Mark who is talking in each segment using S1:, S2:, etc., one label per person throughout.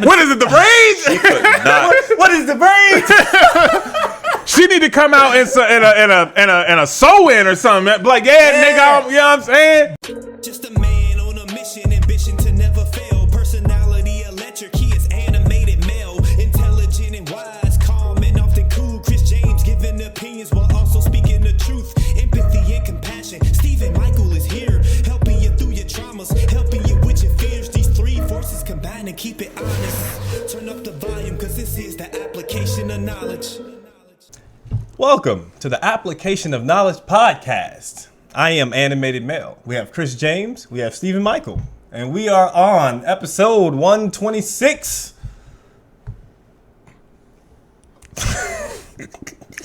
S1: What is it, the braids?
S2: What is the braids?
S1: She need to come out in a sew-in or something. Like, yeah, nigga, you know what I'm saying?
S3: Just a man on a mission, ambition to never fail. Personality electric, he is animated male. Intelligent and wise, calm and often cool. Chris James giving opinions while also speaking the truth. Empathy and compassion. Stephen Michael is here, helping you through your traumas, helping you with your fears. These three forces combine and keep it honest. Turn up the volume, cause this is the application of knowledge.
S2: Welcome to the Application of Knowledge podcast. I am Animated Male. We have Chris James, we have Stephen Michael, and we are on episode 126.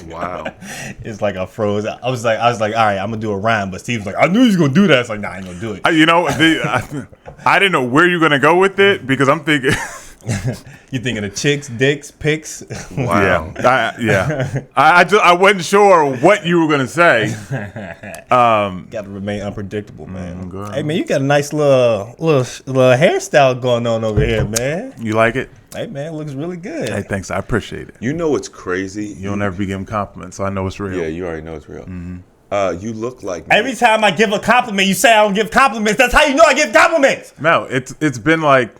S1: Wow.
S2: It's like I froze. I was like, all right, I'm gonna do a rhyme, but Steve's like, I knew he was gonna do that. It's like, nah, I ain't gonna do it.
S1: You know, I didn't know where you're gonna go with it because I'm thinking.
S2: You thinking of chicks, dicks, pics?
S1: Wow. I wasn't sure what you were gonna say.
S2: Got to remain unpredictable, man. Hey, man, you got a nice little hairstyle going on over here, man.
S1: You like it?
S2: Hey, man, it looks really good.
S1: Hey, thanks. I appreciate it.
S4: You know what's crazy?
S1: You don't ever be giving compliments, so I know it's real.
S4: Yeah, you already know it's real.
S1: Mm-hmm.
S4: You look like me.
S2: Every time I give a compliment, you say I don't give compliments. That's how you know I give compliments.
S1: No, it's been like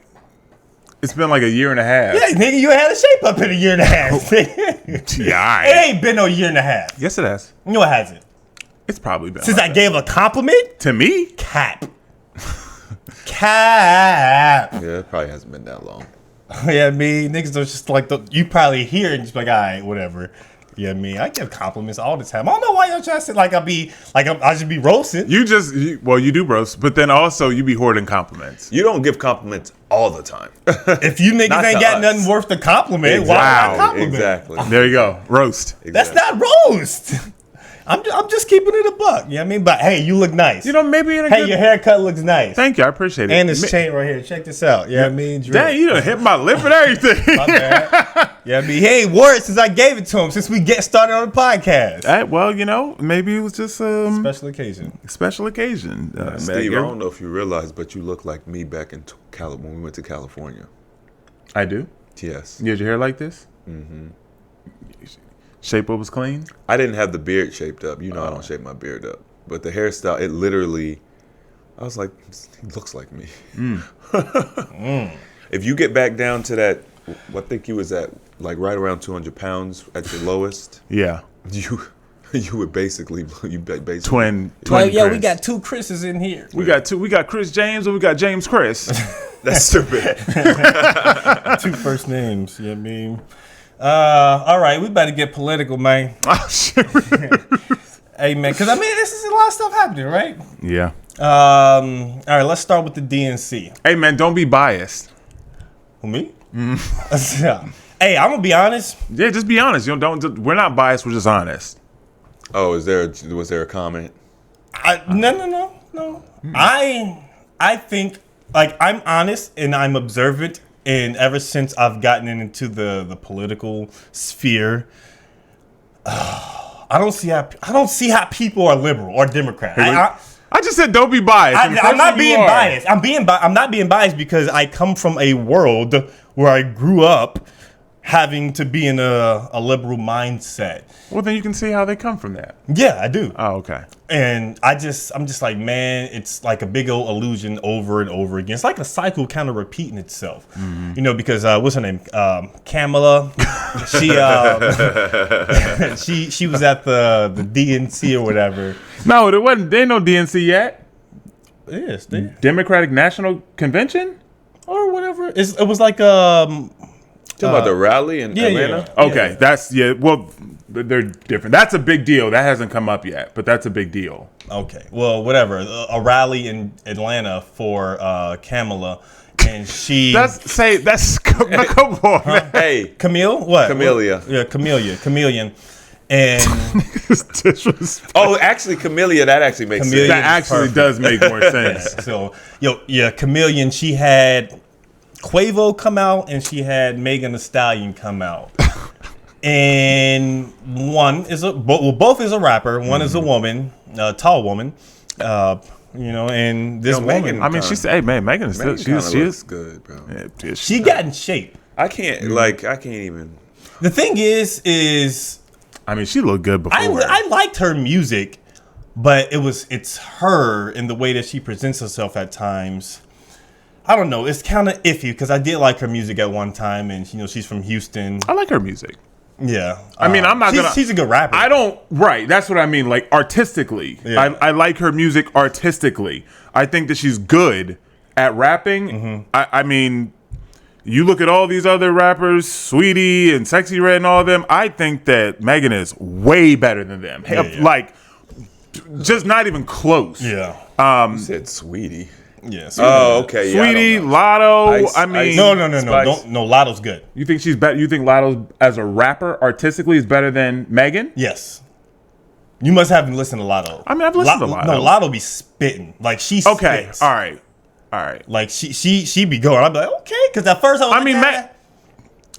S1: a year and a half.
S2: Yeah, nigga, you had a shape up in a year and a half.
S1: Yeah, all right.
S2: It ain't been no year and a half.
S1: Yes, it has.
S2: No, it hasn't.
S1: It's probably been.
S2: Since I gave a compliment?
S1: To me?
S2: Cap.
S4: Yeah, it probably hasn't been that long.
S2: Yeah, me niggas are just like you probably hear it and just be like, all right, whatever. Yeah, me, I give compliments all the time. I don't know why y'all trying to say I should be roasting.
S1: You do roast, but then also you be hoarding compliments.
S4: You don't give compliments all the time.
S2: If you niggas ain't got nothing worth the compliment, why not compliment?
S4: Exactly.
S1: There you go, roast.
S4: Exactly.
S2: That's not roast. I'm just keeping it a buck. You know what I mean? But hey, you look nice.
S1: You know, maybe your
S2: haircut looks nice.
S1: Thank you, I appreciate it.
S2: And this chain right here. Check this out. You know what I mean?
S1: Dang, you done hit my lip and everything.
S2: My bad. Yeah, I mean, he ain't wore it since I gave it to him, since we get started on the podcast.
S1: All right, well, you know, maybe it was just
S2: special occasion.
S1: Special occasion.
S4: Steve, I don't know if you realize, but you look like me back in when we went to California.
S1: I do?
S4: Yes.
S1: You had your hair like this? Mm-hmm. Shape up was clean?
S4: I didn't have the beard shaped up. You know I don't shape my beard up. But the hairstyle, it literally, I was like, he looks like me. If you get back down to that, I think you was at like right around 200 pounds at your lowest.
S1: Yeah.
S4: You would basically
S1: twin.
S2: Well, yeah,
S1: Chris.
S2: we got two Chris's in here.
S1: We got Chris James, or we got James Chris.
S4: That's stupid.
S2: Two first names. You know what I mean? All right, we better get political, man.
S1: Oh, shit.
S2: Hey, man, because I mean, this is a lot of stuff happening, right?
S1: Yeah.
S2: All right, let's start with the DNC.
S1: Hey, man, don't be biased.
S2: Who, me? Mm. Hey, I'm gonna be honest.
S1: Yeah, just be honest. You know, we're not biased. We're just honest.
S4: Oh, was there a comment?
S2: No. I think like I'm honest and I'm observant, and ever since I've gotten into the political sphere, I don't see how people are liberal or Democrat.
S1: I just said don't be biased.
S2: I'm not being biased. I'm not being biased because I come from a world where I grew up having to be in a liberal mindset.
S1: Well, then you can see how they come from that.
S2: Yeah, I do.
S1: Oh, okay.
S2: And I'm just like, man, it's like a big old illusion over and over again. It's like a cycle kind of repeating itself, you know, because what's her name? Kamala. She was at the DNC or whatever.
S1: No, there ain't no DNC yet.
S2: Yes,
S1: Democratic National Convention
S2: or whatever. It was like
S4: Talking about the rally in Atlanta?
S1: Yeah. Okay, well, they're different. That's a big deal. That hasn't come up yet, but that's a big deal.
S2: Okay, well, whatever. A rally in Atlanta for Kamala, and she...
S1: That's come on.
S4: Huh? Hey.
S2: Camille? What?
S4: Camellia.
S2: Chameleon. And...
S4: Oh, actually, Camellia, that actually makes sense.
S1: That actually does make more sense.
S2: So, Chameleon, she had Quavo come out, and she had Megan Thee Stallion come out. And both is a rapper. One is a woman, a tall woman. You know, and this
S4: Yo,
S2: woman,
S4: Megan-
S1: I mean, she said, "Hey, man, Megan is still,
S4: Megan
S1: she
S4: looks
S1: is
S4: good, bro.
S1: yeah,
S2: she got in shape.
S4: I can't like I can't even.
S2: The thing is
S1: I mean, she looked good before.
S2: I liked her music, but it's her in the way that she presents herself at times. I don't know. It's kind of iffy because I did like her music at one time, and you know she's from Houston.
S1: I like her music.
S2: Yeah,
S1: I mean, I'm not gonna.
S2: She's a good rapper.
S1: I don't. Right. That's what I mean. Like artistically,
S2: Yeah.
S1: I like her music artistically. I think that she's good at rapping.
S2: Mm-hmm.
S1: I mean, you look at all these other rappers, Sweetie and Sexy Red and all of them. I think that Megan is way better than them.
S2: Yeah.
S1: Like, just not even close.
S2: Yeah.
S4: You said Sweetie.
S2: Yeah.
S4: Oh, okay. Yeah,
S1: Sweetie,
S4: I don't know.
S1: Lotto.
S4: Ice-
S1: I mean,
S4: Ice-
S2: No.
S4: Spice.
S2: No, Lotto's good.
S1: you think she's better? You think Lotto as a rapper artistically is better than Megan?
S2: Yes. You must haven't listened to Lotto.
S1: I mean, I've listened to Lotto.
S2: No, Lotto be spitting. Like she
S1: Okay.
S2: spits.
S1: All right.
S2: Like she be going. I'm like, okay, because at first I was
S1: I
S2: like,
S1: mean,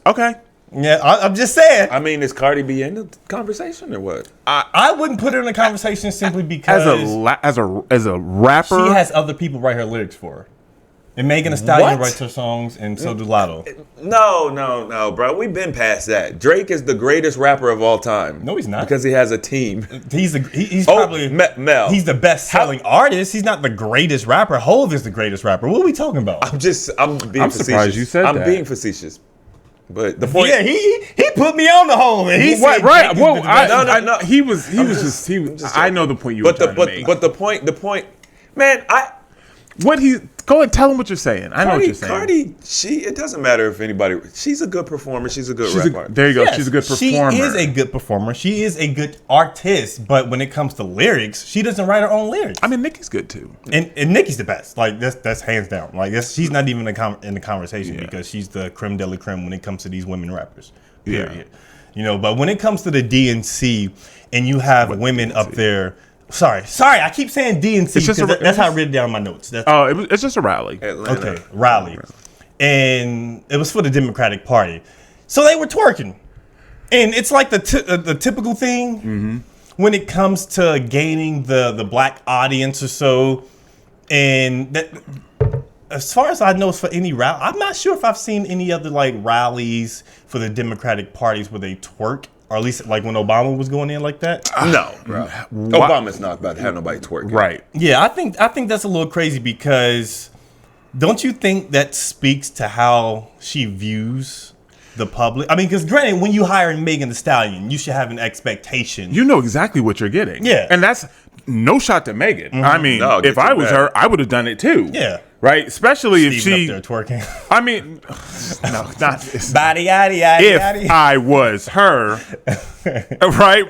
S1: okay.
S2: yeah, I'm just saying.
S4: I mean, is Cardi B in the conversation or what?
S2: I wouldn't put her in the conversation simply because
S1: As a rapper,
S2: she has other people write her lyrics for her. And Megan Thee Stallion
S4: What?
S2: writes her songs, and so do Lotto.
S4: No, bro. We've been past that. Drake is the greatest rapper of all time.
S2: No, he's not.
S4: Because he has a team.
S2: He's
S4: Oh,
S2: probably
S4: Mel.
S2: he's the best selling artist. He's not the greatest rapper. Hove is the greatest rapper. What are we talking about?
S4: I'm being
S1: I'm
S4: facetious.
S1: surprised you said
S4: I'm
S1: that.
S4: being facetious. But the point.
S2: Yeah, he put me on the Hove, and he said
S1: right?
S2: Drake is
S1: Well,
S2: the best.
S4: No.
S1: he was
S4: just-
S1: just.
S4: I'm just
S1: I
S4: saying.
S1: know the point you
S4: But
S1: were
S4: the
S1: trying to make.
S4: but the point, man.
S1: Go ahead, tell him what you're saying. I know what you're saying.
S4: Cardi, it doesn't matter if anybody. She's a good performer. She's a good rapper.
S1: There you go.
S2: Yes,
S1: She's a good performer.
S2: She is a good performer. She is a good artist. But when it comes to lyrics, she doesn't write her own lyrics.
S1: I mean, Nicki's good too.
S2: And Nicki's the best. Like that's hands down. Like she's not even in the conversation because she's the creme de la creme when it comes to these women rappers. Period.
S1: Yeah.
S2: You know, but when it comes to the DNC and you have women up there. Sorry. I keep saying DNC
S1: It's just
S2: because that's how I read it down in my notes. That's
S1: It's just a rally.
S4: Atlanta.
S2: okay, rally. And it was for the Democratic Party. So they were twerking. And it's like the typical thing when it comes to gaining the black audience or so. And that, as far as I know, it's for any rally. I'm not sure if I've seen any other like rallies for the Democratic parties where they twerk. Or at least like when Obama was going in like that.
S4: No, bro. Obama's not about to have nobody twerking.
S1: Right.
S2: Yeah, I think that's a little crazy because don't you think that speaks to how she views the public? I mean, because granted, when you hire Megan Thee Stallion, you should have an expectation.
S1: You know exactly what you're getting.
S2: Yeah.
S1: And that's no shot to Megan. I mean,
S4: No,
S1: if
S4: get
S1: I
S4: your
S1: was
S4: bag.
S1: her, I would have done it too.
S2: Yeah.
S1: Right? Especially if
S2: Steven
S1: she.
S2: up there twerking.
S1: I mean, no, not this.
S2: Body yaddy yaddy
S1: If
S2: yaddy.
S1: I was her, right?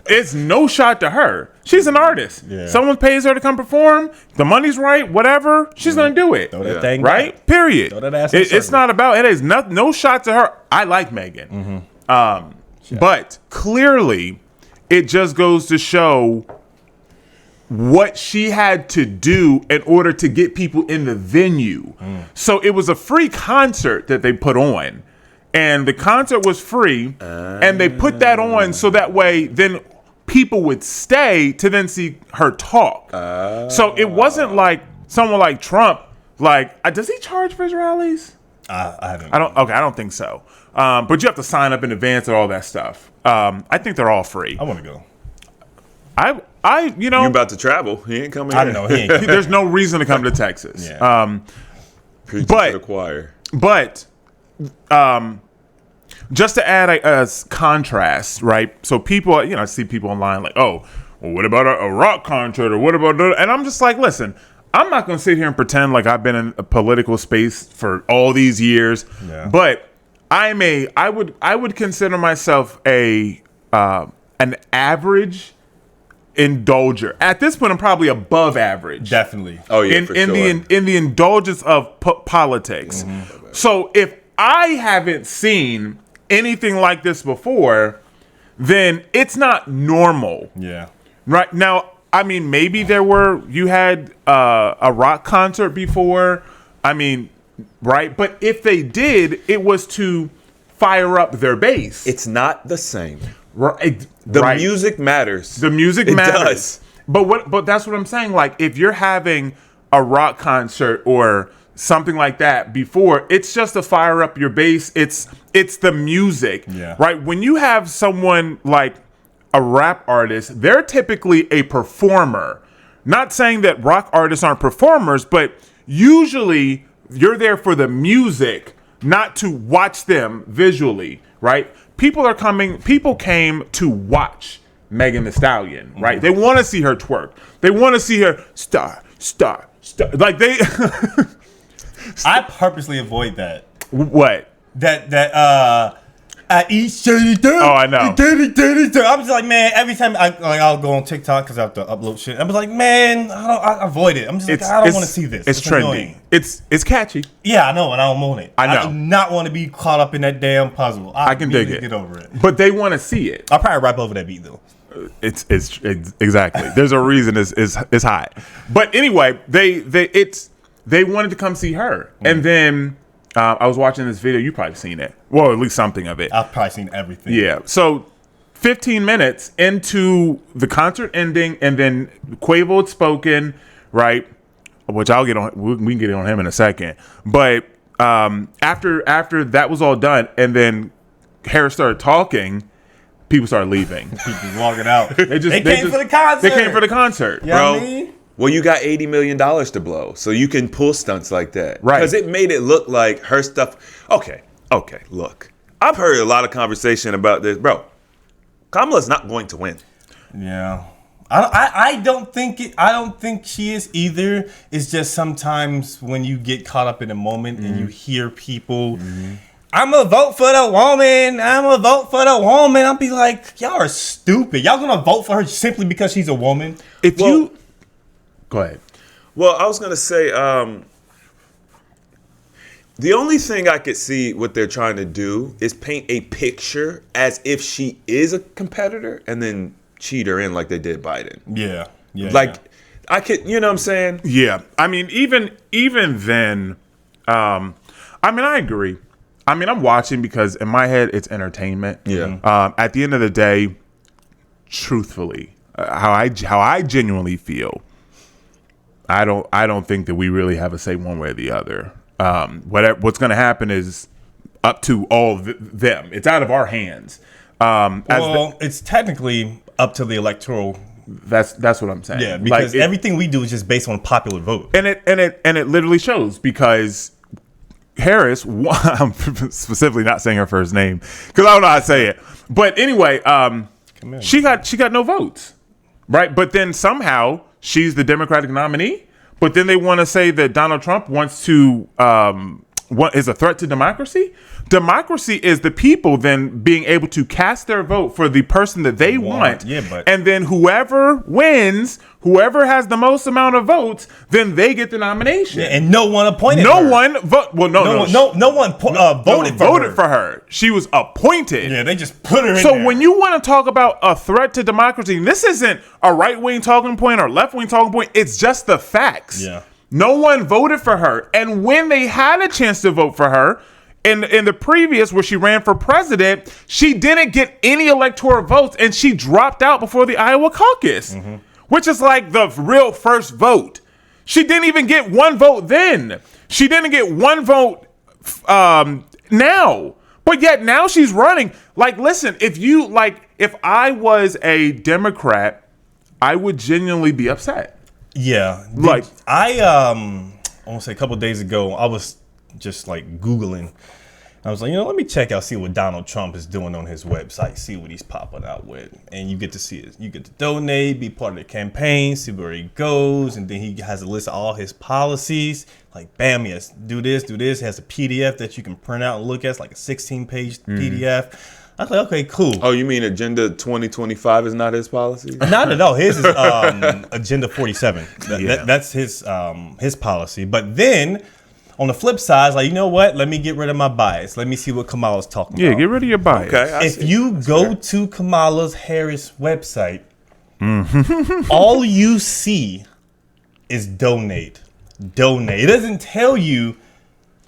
S1: It's no shot to her. She's an artist.
S2: Yeah.
S1: Someone pays her to come perform. The money's right. Whatever. She's gonna do it.
S2: Throw that
S4: Yeah.
S2: thing
S1: Right?
S2: back.
S1: Period.
S2: Throw that ass in
S1: It's
S2: circle.
S1: not about. It is no shot to her. I like Megan. But clearly, it just goes to show what she had to do in order to get people in the venue. So it was a free concert that they put on. And the concert was free. And they put that on so that way then people would stay to then see her talk. So it wasn't like someone like Trump, like, does he charge for his rallies?
S2: I haven't.
S1: I don't think so. But you have to sign up in advance and all that stuff. I think they're all free.
S2: I want to go.
S4: You about to travel? He ain't coming.
S2: I
S4: here.
S2: know he ain't.
S1: There's no reason to come to Texas.
S2: Yeah.
S4: Preaching
S1: but-
S4: to the choir.
S1: But just to add a contrast, right? So people, I see people online like, oh, well, what about a rock concert or what about that? And I'm just like, listen, I'm not going to sit here and pretend like I've been in a political space for all these years, but I would consider myself an average indulger. At this point, I'm probably above average.
S2: Definitely.
S4: Oh yeah,
S1: in
S4: for
S1: in
S4: sure.
S1: the in the indulgence of politics. So if I haven't seen anything like this before, then it's not normal.
S2: Yeah.
S1: Right now, I mean, maybe you had a rock concert before. I mean, right? But if they did, it was to fire up their base.
S4: It's not the same.
S1: Right.
S4: The
S1: right.
S4: music matters.
S1: The music
S4: It
S1: matters.
S4: does.
S1: But that's what I'm saying. Like, if you're having a rock concert or something like that before, it's just to fire up your base. It's the music, right? When you have someone like a rap artist, they're typically a performer. Not saying that rock artists aren't performers, but usually you're there for the music, not to watch them visually, right? People came to watch Megan Thee Stallion, right? They want to see her twerk. They want to see her star. Like they.
S2: I purposely avoid that.
S1: What?
S2: I eat shitty dirt.
S1: Oh, I know.
S2: I'm just like, man, every time I'll go on TikTok because I have to upload shit. I'm just like, man, I avoid it. I'm just like, I don't want to see this.
S1: It's trendy.
S2: Annoying.
S1: It's catchy.
S2: Yeah, I know, and I don't want it.
S1: I know.
S2: I do not want to be caught up in that damn puzzle.
S1: I can dig it.
S2: Get over it.
S1: But they want to see it.
S2: I'll probably rap over that beat though.
S1: It's exactly. There's a reason it's hot. But anyway, they wanted to come see her, and then I was watching this video. You probably seen it. Well, at least something of it.
S2: I've probably seen everything.
S1: Yeah. So 15 minutes into the concert ending, and then Quavo had spoken, right? Which I'll get on. We can get on him in a second. But after that was all done, and then Harris started talking, people started leaving.
S2: People walking out.
S1: They came for the concert. They came for the concert,
S2: you know
S1: bro.
S2: what I mean?
S4: Well, you got $80 million to blow, so you can pull stunts like that.
S1: Right.
S4: Because it made it look like her stuff. Okay, look. I've heard a lot of conversation about this. Bro, Kamala's not going to win.
S2: Yeah. I don't think she is either. It's just sometimes when you get caught up in a moment and you hear people, I'm going to vote for the woman. I'll be like, y'all are stupid. Y'all going to vote for her simply because she's a woman?
S1: Go ahead.
S4: Well, I was going to say, the only thing I could see what they're trying to do is paint a picture as if she is a competitor and then cheat her in like they did Biden.
S2: Yeah.
S4: I could, you know what I'm saying?
S1: Yeah. I mean, even then, I agree. I mean, I'm watching because in my head, it's entertainment.
S4: Yeah.
S1: At the end of the day, truthfully, how I genuinely feel, I don't think that we really have a say one way or the other. What's going to happen is up to all of them. It's out of our hands.
S2: It's technically up to the electoral.
S1: That's what I'm saying.
S2: Yeah, because everything we do is just based on popular vote,
S1: and it literally shows because Harris. I'm specifically not saying her first name because I don't know how to say it. But anyway, she got no votes, right? But then somehow she's the Democratic nominee. But then they want to say that Donald Trump wants to is a threat to democracy. Democracy is the people then being able to cast their vote for the person that they want.
S2: Yeah,
S1: and then whoever wins, whoever has the most amount of votes, then they get the nomination.
S2: Yeah, and no one appointed her.
S1: No one voted for her. She was appointed.
S2: Yeah, they just put her in
S1: So
S2: there.
S1: when you want to talk about a threat to democracy, and this isn't a right-wing talking point or left-wing talking point. It's just the facts.
S2: Yeah.
S1: No one voted for her. And when they had a chance to vote for her, in the previous where she ran for president, she didn't get any electoral votes and she dropped out before the Iowa caucus, which is like the real first vote. She didn't even get one vote then. She didn't get one vote now. But yet now she's running. Like, listen, if I was a Democrat, I would genuinely be upset.
S2: Yeah.
S1: Like,
S2: I want to say a couple of days ago, I was just like Googling. I was like, let me check out, see what Donald Trump is doing on his website, see what he's popping out with. And you get to see it. You get to donate, be part of the campaign, see where he goes. And then he has a list of all his policies. Like, bam, yes, do this. He has a PDF that you can print out and look at. It's like a 16-page PDF. I was like, okay, cool.
S4: Oh, you mean Agenda 2025 is not his policy?
S2: Not at all. His is Agenda 47. That's his policy. But then on the flip side, it's like, you know what? Let me get rid of my bias. Let me see what Kamala's talking about.
S1: Yeah, get rid of your bias.
S4: Okay,
S2: if you go to Kamala's Harris website, all you see is donate. It doesn't tell you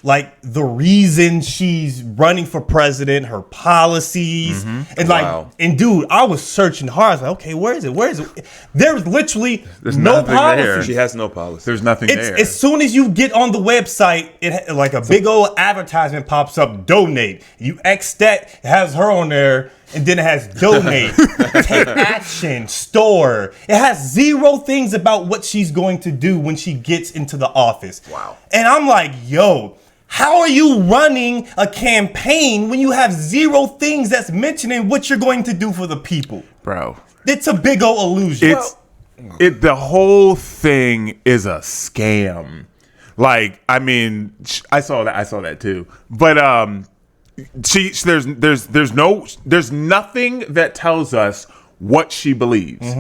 S2: like the reason she's running for president, her policies, and like,
S4: Wow.
S2: and dude, I was searching hard. I was like, okay, where is it? Where is it? There's literally
S1: There's
S2: no
S1: nothing
S2: policy.
S1: there.
S4: She has no policy.
S1: There's nothing
S2: It's
S1: there.
S2: as soon as you get on the website, it like a big old advertisement pops up. Donate. You X that, it has her on there, and then it has donate, take action, store. It has 0 things about what she's going to do when she gets into the office.
S4: Wow.
S2: And I'm like, yo, how are you running a campaign when you have 0 things that's mentioning what you're going to do for the people?
S1: Bro.
S2: It's a big old illusion.
S1: The whole thing is a scam. Like, I mean, I saw that too. But there's nothing that tells us what she believes.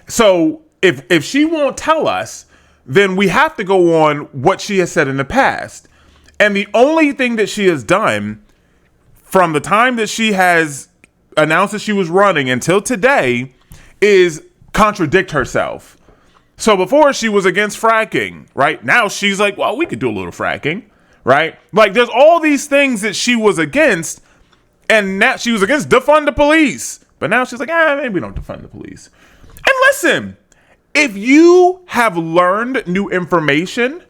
S1: So if she won't tell us, then we have to go on what she has said in the past. And the only thing that she has done from the time that she has announced that she was running until today is contradict herself. So before she was against fracking, right? Now she's like, well, we could do a little fracking, right? Like there's all these things that she was against, and now she was against defund the police. But now she's like, maybe we don't defund the police. And listen, if you have learned new information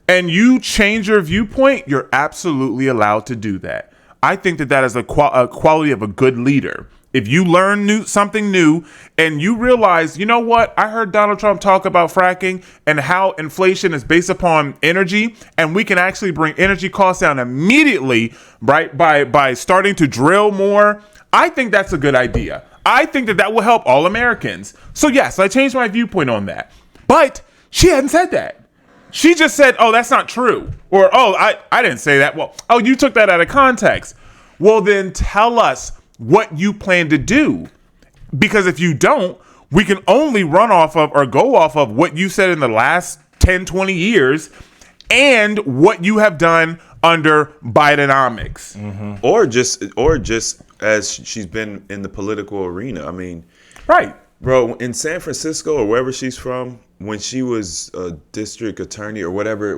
S1: and you change your viewpoint, you're absolutely allowed to do that. I think that is a quality of a good leader. If you learn something new and you realize, you know what, I heard Donald Trump talk about fracking and how inflation is based upon energy, and we can actually bring energy costs down immediately, right, by starting to drill more. I think that's a good idea. I think that will help all Americans. So yes, I changed my viewpoint on that. But she hadn't said that. She just said, oh, that's not true. Or, oh, I didn't say that. Well, oh, you took that out of context. Well, then tell us what you plan to do. Because if you don't, we can only run off of or go off of what you said in the last 10, 20 years and what you have done under Bidenomics.
S4: Or just as she's been in the political arena. I mean,
S1: Right.
S4: bro, in San Francisco or wherever she's from, when she was a district attorney or whatever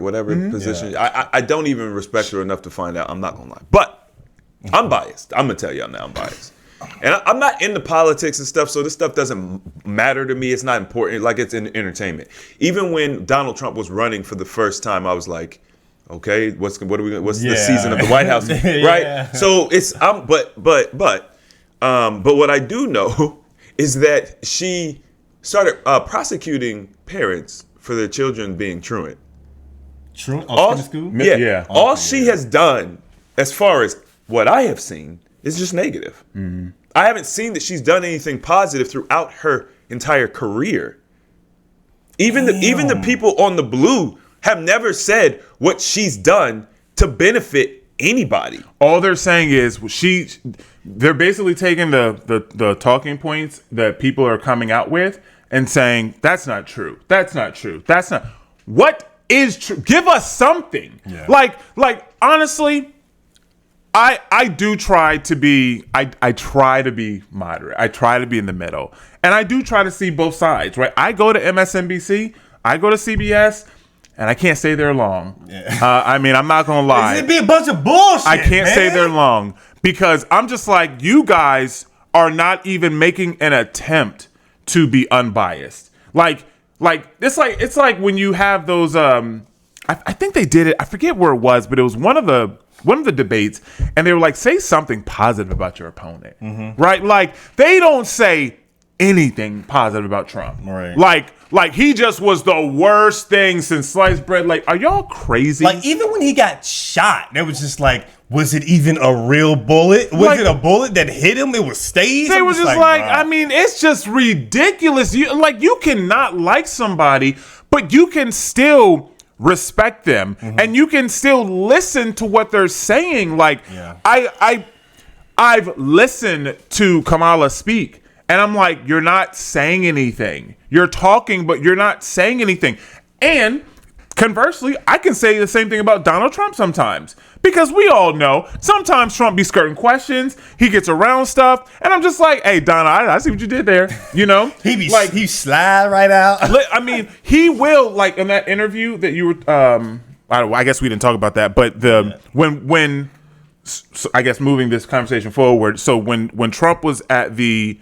S4: position, I don't even respect her enough to find out. I'm not gonna lie, but I'm biased. I'm gonna tell y'all now, I'm biased, and I'm not into politics and stuff, so this stuff doesn't matter to me. It's not important. Like, it's in entertainment. Even when Donald Trump was running for the first time, I was like, okay, what's the season of the White House, right?
S2: Yeah.
S4: So it's but what I do know is that she started prosecuting parents for their children being truant.
S2: True.
S4: All,
S2: School?
S4: yeah,
S1: Yeah.
S4: all she has done, as far as what I have seen, is just negative. I haven't seen that she's done anything positive throughout her entire career. Even the people on the blue have never said what she's done to benefit anybody.
S1: All they're saying is they're basically taking the talking points that people are coming out with and saying, that's not true. That's not true. That's not. What is true? Give us something.
S2: Yeah.
S1: Like honestly, I do try to be, I try to be moderate. I try to be in the middle. And I do try to see both sides, right? I go to MSNBC, I go to CBS, and I can't stay there long.
S2: Yeah.
S1: I mean, I'm not going to lie.
S2: It'd be a bunch of bullshit.
S1: I can't
S2: man.
S1: stay there long because I'm just like, you guys are not even making an attempt to be unbiased. Like it's like when you have those I think they did it. I forget where it was, but it was one of the debates, and they were like, say something positive about your opponent, right? Like they don't say anything positive about Trump,
S2: Right.
S1: Like he just was the worst thing since sliced bread. Like, are y'all crazy?
S2: Like, even when he got shot, it was just like, was it even a real bullet? Was
S1: Like,
S2: it a bullet that hit him? It was staged?
S1: They
S2: I'm
S1: were just like,
S2: bruh.
S1: I mean, it's just ridiculous. You cannot like somebody, but you can still respect them, and you can still listen to what they're saying. Like,
S2: Yeah.
S1: I've listened to Kamala speak, and I'm like, you're not saying anything. You're talking, but you're not saying anything. And conversely, I can say the same thing about Donald Trump sometimes. Because we all know, sometimes Trump be skirting questions, he gets around stuff, and I'm just like, hey, Donald, I see what you did there, you know?
S2: he slide right out.
S1: I mean, he will, like, in that interview that you were I guess we didn't talk about that, but when so I guess moving this conversation forward. So when Trump was at the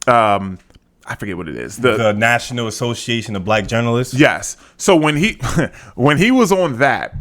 S1: I forget what it is.
S2: The National Association of Black Journalists.
S1: Yes. So when he when he was on that,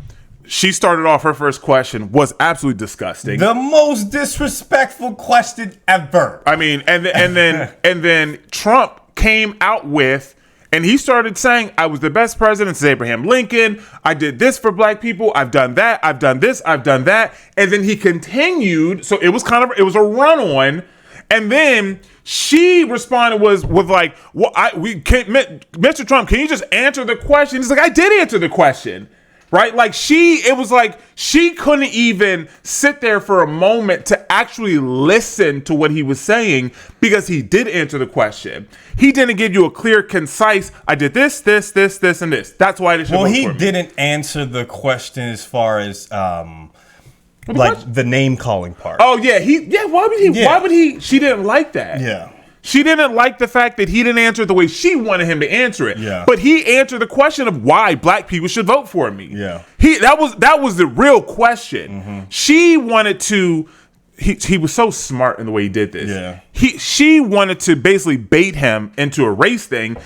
S1: she started off, her first question was absolutely disgusting.
S2: The most disrespectful question ever.
S1: I mean, and then Trump came out with, and he started saying, I was the best president since Abraham Lincoln. I did this for black people. I've done that. I've done this. I've done that. And then he continued. So it was a run on. And then she responded with like, well, Mr. Trump, can you just answer the question? He's like, I did answer the question. Right? Like it was like she couldn't even sit there for a moment to actually listen to what he was saying because he did answer the question. He didn't give you a clear, concise, I did this, and this. That's why they should vote for me.
S2: Well, he didn't answer the question as far as like the name calling part.
S1: Oh yeah, why would he she didn't like that.
S2: Yeah.
S1: She didn't like the fact that he didn't answer it the way she wanted him to answer it.
S2: Yeah.
S1: But he answered the question of why black people should vote for me.
S2: Yeah.
S1: That was the real question.
S2: Mm-hmm.
S1: She wanted to he was so smart in the way he did this.
S2: Yeah.
S1: She wanted to basically bait him into a race thing.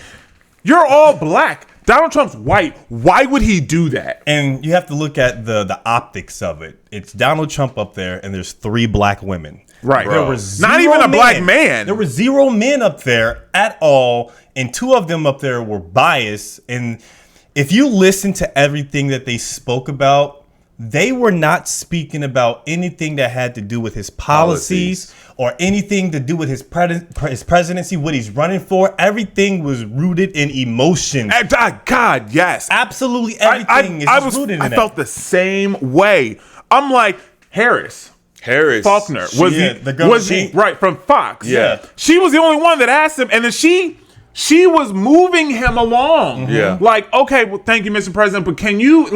S1: You're all black. Donald Trump's white. Why would he do that?
S2: And you have to look at the optics of it. It's Donald Trump up there, and there's 3 black women.
S1: Right.
S2: There were
S1: not even a black man.
S2: There were 0 men up there at all, and 2 of them up there were biased. And if you listen to everything that they spoke about, they were not speaking about anything that had to do with his policies. Or anything to do with his presidency, what he's running for. Everything was rooted in emotion.
S1: God, yes.
S2: Absolutely everything is rooted in that.
S1: I felt the same way. I'm like, Harris Faulkner right from Fox.
S4: Yeah.
S1: She was the only one that asked him, and then she was moving him along.
S4: Yeah.
S1: Like, okay, well, thank you, Mr. President, but can you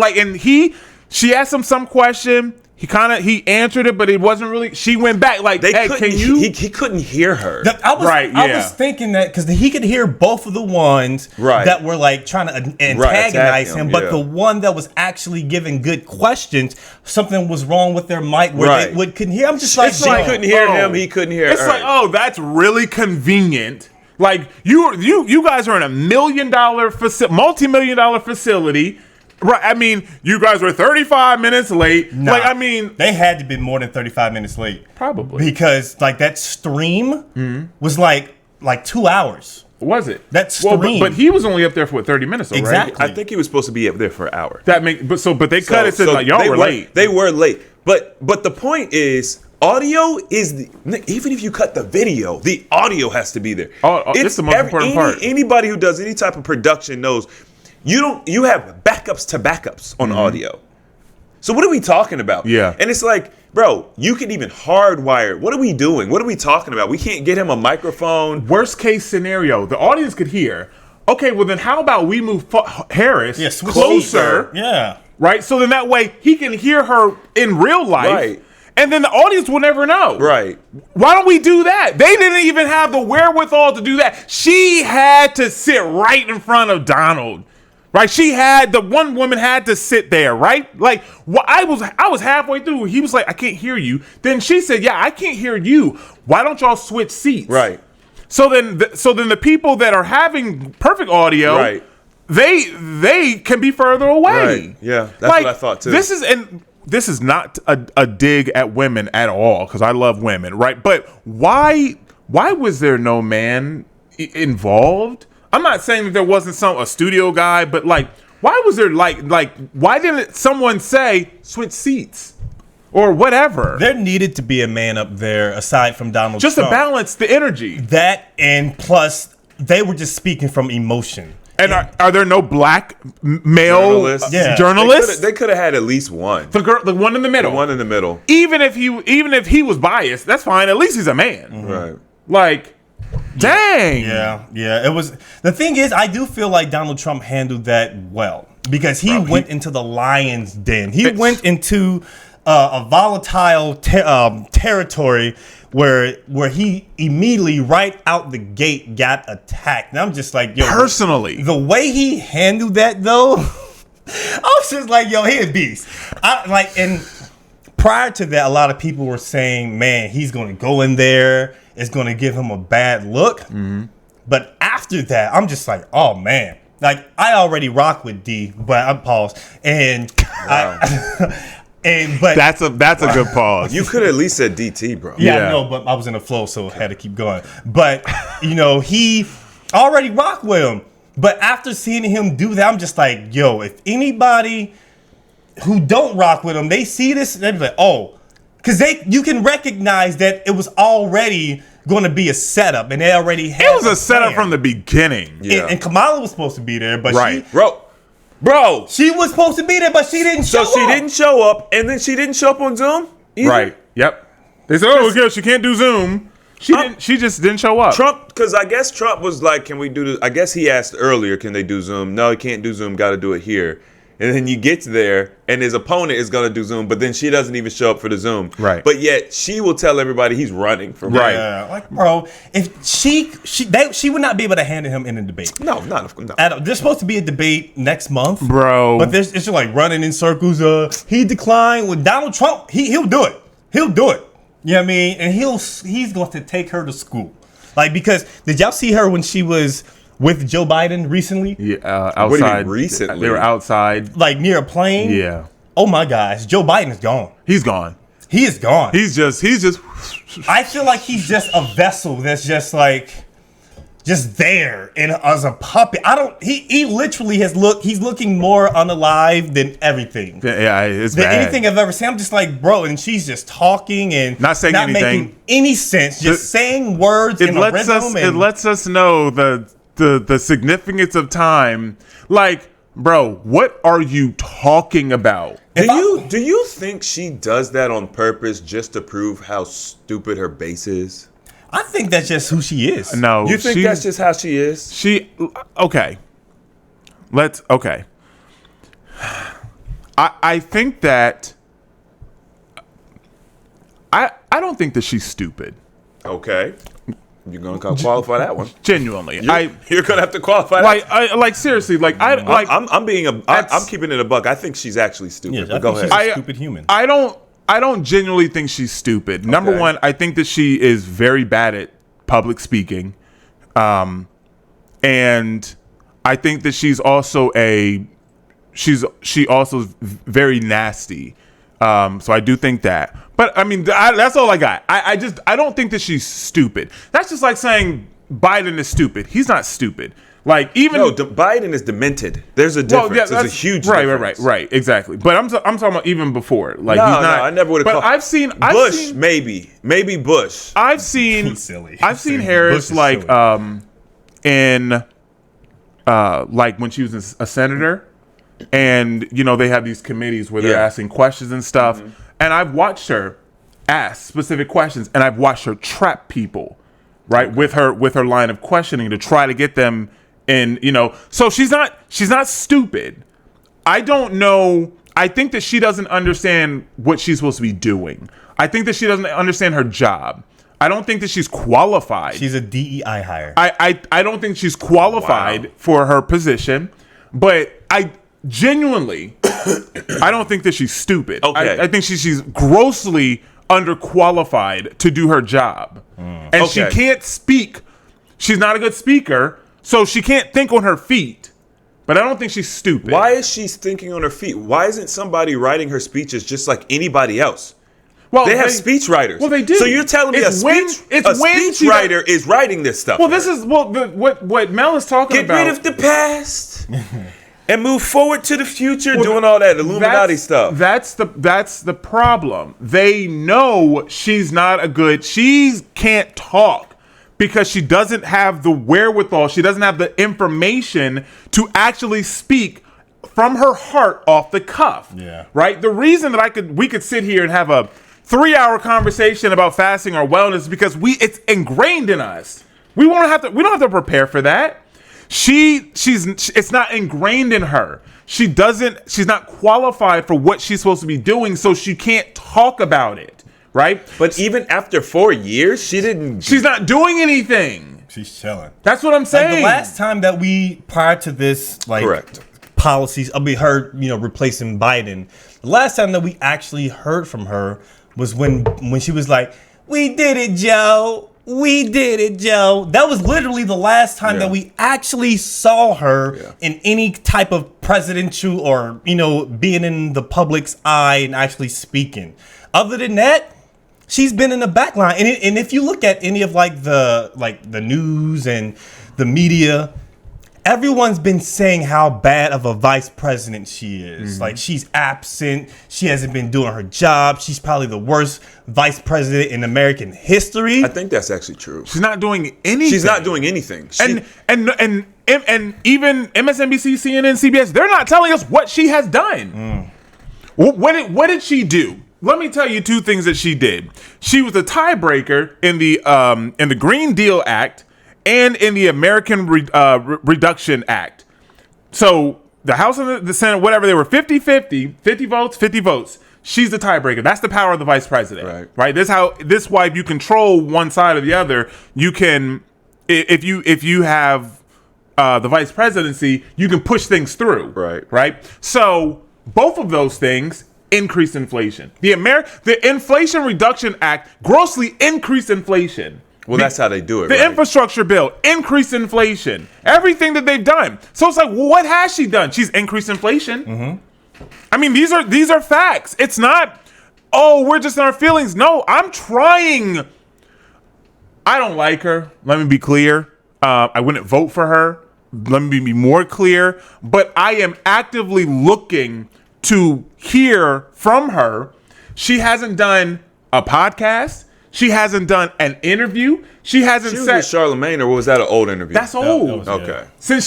S1: she asked him some question. He answered it, but it wasn't really. She went back like, "Hey, can you?"
S4: He couldn't hear her.
S2: I was thinking that because he could hear both of the ones that were like trying to antagonize him, but the one that was actually giving good questions, something was wrong with their mic where they couldn't hear. I'm just like,
S4: she couldn't hear him. He couldn't hear her.
S1: It's like, oh, that's really convenient. Like you guys are in a multi-million-dollar facility. Right, I mean, you guys were 35 minutes late.
S2: Nah,
S1: like, I mean,
S2: they had to be more than 35 minutes late.
S1: Probably
S2: because like that stream was like 2 hours.
S1: Was it?
S2: That stream,
S1: but he was only up there for 30 minutes. Though,
S2: exactly.
S1: Right?
S4: I think he was supposed to be up there for an hour.
S1: But they cut it. Said like y'all were late.
S4: They were late. But the point is, audio is even if you cut the video, the audio has to be there.
S1: It's the most important part.
S4: Anybody who does any type of production knows. You have backups to backups on audio. So what are we talking about?
S1: Yeah.
S4: And it's like, bro, you can even hardwire. What are we doing? What are we talking about? We can't get him a microphone.
S1: Worst case scenario, the audience could hear. Okay, well then how about we move Harris closer?
S2: Yeah.
S1: Right? So then that way he can hear her in real life.
S4: Right.
S1: And then the audience will never know.
S4: Right.
S1: Why don't we do that? They didn't even have the wherewithal to do that. She had to sit right in front of Donald. Right, the one woman had to sit there, right? Like, I was halfway through. He was like, "I can't hear you." Then she said, "Yeah, I can't hear you. Why don't y'all switch seats?"
S4: Right.
S1: So then the people that are having perfect audio,
S4: right,
S1: they can be further away.
S4: Right. Yeah, that's what I thought too.
S1: This is not a dig at women at all because I love women, right? But why was there no man involved? I'm not saying that there wasn't a studio guy, but like, why was there why didn't someone say switch seats or whatever?
S2: There needed to be a man up there aside from Donald
S1: just
S2: Trump.
S1: To balance the energy.
S2: That and plus they were just speaking from emotion.
S1: And are there no black male journalists?
S4: They could have had at least one.
S1: The one in the middle.
S4: The one in the middle.
S1: Even if he was biased, that's fine. At least he's a man.
S4: Mm-hmm. Right.
S1: Like. Dang.
S2: Yeah. It was. The thing is, I do feel like Donald Trump handled that well because he went into the lion's den. He went into a volatile territory where he immediately right out the gate got attacked. And I'm just like, yo,
S1: personally,
S2: the way he handled that though. I was just like, yo, he a beast. And prior to that, a lot of people were saying, man, he's going to go in there. It's going to give him a bad look. Mm-hmm. But after that, I'm just like, oh, man. Like, I already rock with D, but I'm paused. And
S4: Wow.
S2: but
S1: That's a good pause.
S4: You could at least said DT, bro.
S2: yeah,
S1: Yeah.
S2: I know, but I was in the flow, so I had to keep going. But, he already rocked with him. But after seeing him do that, I'm just like, yo, if anybody who don't rock with him, they see this, they be like, oh. Because you can recognize that it was already going to be a setup, and they already had
S1: It was a setup from the beginning.
S4: Yeah.
S2: And Kamala was supposed to be there, but
S1: Right.
S4: Bro.
S2: she was supposed to be there, but she didn't show
S4: So she
S2: up.
S4: didn't show up, and then she didn't show up on Zoom either?
S1: Right. Yep. They said, oh, good, she can't do Zoom. She just didn't show up.
S4: Trump, because I guess Trump was like, can we do this? I guess he asked earlier, can they do Zoom? No, he can't do Zoom, got to do it here. And then you get there, and his opponent is going to do Zoom, but then she doesn't even show up for the Zoom.
S1: Right.
S4: But yet, she will tell everybody he's running for
S1: Right.
S2: Yeah, like, bro, if she would not be able to handle him in a debate.
S4: No.
S2: There's supposed to be a debate next month,
S1: Bro.
S2: But it's just like running in circles. He declined with Donald Trump. He'll do it. He'll do it. You know what I mean? And he's going to take her to school. Like, because did y'all see her when she was with Joe Biden recently?
S1: Yeah,
S4: What do you mean
S1: outside.
S4: recently?
S1: They were outside.
S2: Like near a plane?
S1: Yeah.
S2: Oh my gosh, Joe Biden is gone.
S1: He's gone.
S2: He is gone.
S1: He's just
S2: I feel like he's just a vessel that's just there and as a puppet. He literally he's looking more unalive than everything.
S1: yeah, it's
S2: Than
S1: bad.
S2: anything I've ever seen. I'm just like, bro, and she's just talking and
S1: Not saying anything.
S2: making any sense, just saying words in a rhythm.
S1: It lets us know the significance of time. Like, bro, what are you talking about?
S4: Do you think she does that on purpose just to prove how stupid her base is?
S2: I think that's just who she is.
S1: No,
S4: You think that's just how she is?
S1: Okay. I think that I don't think that she's stupid.
S4: Okay. You're gonna qualify that one.
S1: Genuinely,
S4: You're gonna have to qualify that.
S1: like seriously, like
S4: I'm keeping it a buck. I think she's actually stupid.
S2: Yeah, I
S4: But go
S2: think
S4: ahead.
S2: she's a stupid human.
S1: I don't genuinely think she's stupid. Number
S4: Okay.
S1: one, I think that she is very bad at public speaking, and I think that she's also very nasty. So I do think that. But I mean, that's all I got. I don't think that she's stupid. That's just like saying Biden is stupid. He's not stupid. Like even
S4: Biden is demented. There's a difference. There's a huge difference.
S1: Right, exactly. But I'm talking about even before. Like
S4: No,
S1: he's not.
S4: I never would have.
S1: But I've seen
S4: Bush, maybe Bush.
S1: I've seen
S2: He's silly.
S1: I've seen
S2: Bush
S1: Harris
S2: is
S1: like
S2: silly.
S1: in like when she was a senator, and they have these committees where they're
S4: Yeah.
S1: asking questions and stuff, and I've watched her ask specific questions, and I've watched her trap people, right, with her line of questioning to try to get them in, so she's not stupid. I don't know. I think that she doesn't understand what she's supposed to be doing. I think that she doesn't understand her job. I don't think that she's qualified.
S2: She's a DEI hire.
S1: I don't think she's qualified for her position, but I genuinely I don't think that she's stupid.
S4: Okay.
S1: I think she's grossly underqualified to do her job. And she
S4: Okay.
S1: can't speak. She's not a good speaker, so she can't think on her feet. But I don't think she's stupid.
S4: Why is she thinking on her feet? Why isn't somebody writing her speeches just like anybody else?
S1: Well,
S4: They have speech writers.
S1: Well, they do.
S4: So you're telling me
S1: It's
S4: a
S1: when
S4: speech
S1: she
S4: writer is writing this stuff?
S1: Well,
S4: for
S1: this
S4: her?
S1: is what Mel is talking
S4: Get
S1: about.
S4: rid of the past and move forward to the future, doing all that Illuminati stuff.
S1: That's the problem. They know she's not a good. She can't talk because she doesn't have the wherewithal. She doesn't have the information to actually speak from her heart off the cuff.
S2: Yeah.
S1: Right. The reason that we could sit here and have a 3-hour conversation about fasting or wellness is because it's ingrained in us. We don't have to prepare for that. It's not ingrained in her. She's not qualified for what she's supposed to be doing, so she can't talk about it, right?
S4: But even after 4 years,
S1: She's not doing anything.
S2: She's chilling.
S1: That's what I'm saying.
S2: Like the last time that prior to this, like
S4: Correct.
S2: policies. Her, replacing Biden. The last time that we actually heard from her was when she was like, "We did it, Joe. We did it, Joe." That was literally the last time that we actually saw her in any type of presidential or, being in the public's eye and actually speaking. Other than that, she's been in the back line. And if you look at any of the news and the media, everyone's been saying how bad of a vice president she is. Mm-hmm. Like, she's absent. She hasn't been doing her job. She's probably the worst vice president in American history.
S4: I think that's actually true.
S1: She's not doing anything.
S4: She's not doing anything.
S1: And even MSNBC, CNN, CBS, they're not telling us what she has done. What did she do? Let me tell you two things that she did. She was a tiebreaker in the Green Deal Act and in the American Reduction Act. So the House and the Senate, whatever, they were 50-50, 50 votes. She's the tiebreaker. That's the power of the vice president, right? This is why if you control one side or the other, you can, if you have the vice presidency, you can push things through, right? So both of those things increased inflation. The Inflation Reduction Act grossly increased inflation.
S4: Well, that's how they do it.
S1: The infrastructure bill increased inflation. Everything that they've done. So it's like, well, what has she done? She's increased inflation. Mm-hmm. I mean, these are facts. It's not, we're just in our feelings. No, I'm trying. I don't like her. Let me be clear. I wouldn't vote for her. Let me be more clear. But I am actively looking to hear from her. She hasn't done a podcast. She hasn't done an interview. She hasn't
S4: said. She was with Charlemagne, or was that an old interview?
S1: That's old.
S4: Okay.
S1: Since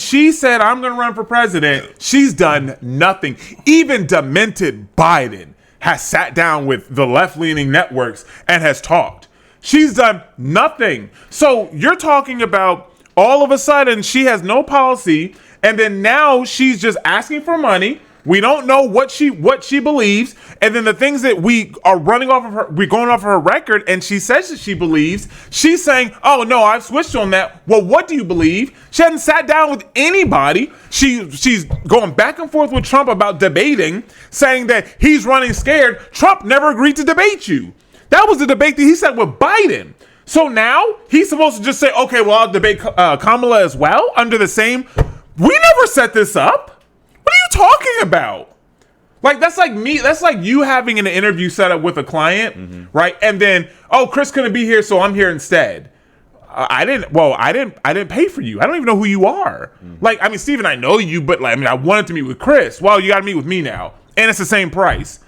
S1: she said, "I'm going to run for president," she's done nothing. Even demented Biden has sat down with the left-leaning networks and has talked. She's done nothing. So you're talking about all of a sudden she has no policy, and then now she's just asking for money. We don't know what she believes, and then the things that we are running off of her, we're going off of her record, and she says that she believes. She's saying, "Oh no, I've switched on that." Well, what do you believe? She hadn't sat down with anybody. She's going back and forth with Trump about debating, saying that he's running scared. Trump never agreed to debate you. That was the debate that he said with Biden. So now he's supposed to just say, "Okay, well, I'll debate Kamala as well under the same." We never set this up. What are you talking about? Like, that's like me. That's like you having an interview set up with a client, right? And then, Chris couldn't be here, so I'm here instead. I didn't pay for you. I don't even know who you are. Like, I mean, Steven, I know you, but I wanted to meet with Chris. Well, you got to meet with me now, and it's the same price.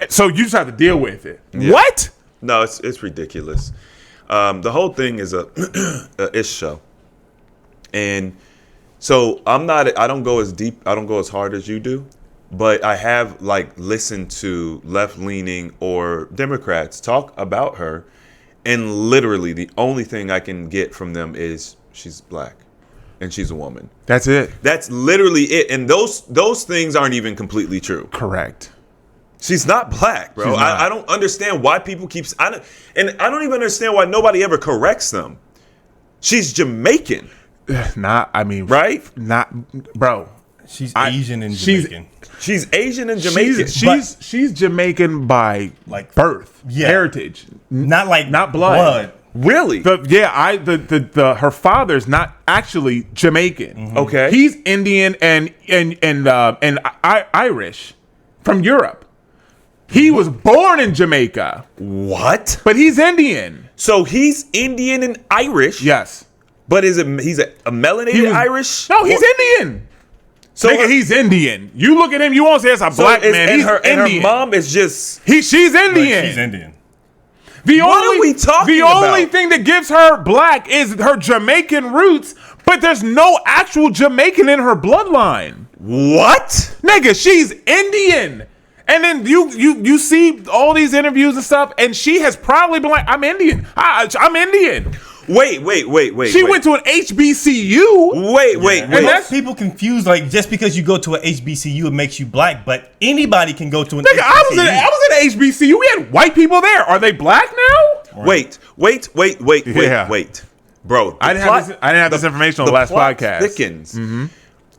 S1: So you just have to deal with it. Yeah. What?
S4: No, it's ridiculous. The whole thing is a ish show, and. So I don't go as deep, I don't go as hard as you do, but I have listened to left-leaning or Democrats talk about her, and literally the only thing I can get from them is she's black and she's a woman.
S1: That's it.
S4: That's literally it. And those things aren't even completely true.
S1: Correct.
S4: She's not black, bro. I don't understand why people I don't even understand why nobody ever corrects them. She's Jamaican.
S1: Right? Bro.
S2: She's Asian and Jamaican.
S4: She's Asian and Jamaican.
S1: She's Jamaican by birth, heritage, not blood.
S4: Really?
S1: Her father's not actually Jamaican.
S4: Mm-hmm. Okay,
S1: he's Indian and Irish from Europe. He was born in Jamaica.
S4: What?
S1: But he's Indian.
S4: So he's Indian and Irish.
S1: Yes.
S4: But he's a melanated Irish?
S1: No, he's Indian. So he's Indian. You look at him, you won't say it's a black man. He's Indian.
S4: And her mom is just...
S1: She's Indian.
S2: She's Indian.
S4: What are we talking about?
S1: The only thing that gives her black is her Jamaican roots, but there's no actual Jamaican in her bloodline.
S4: What?
S1: Nigga, she's Indian. And then you see all these interviews and stuff, and she has probably been like, I'm Indian. I'm Indian.
S4: Wait.
S1: She went to an HBCU.
S4: Wait.
S2: And that's people confused. Like, just because you go to an HBCU, it makes you black. But anybody can go to an HBCU.
S1: I was at an HBCU. We had white people there. Are they black now?
S4: Right. Wait. Bro,
S1: I didn't have this information on the last podcast.
S4: Thickens. Mm-hmm.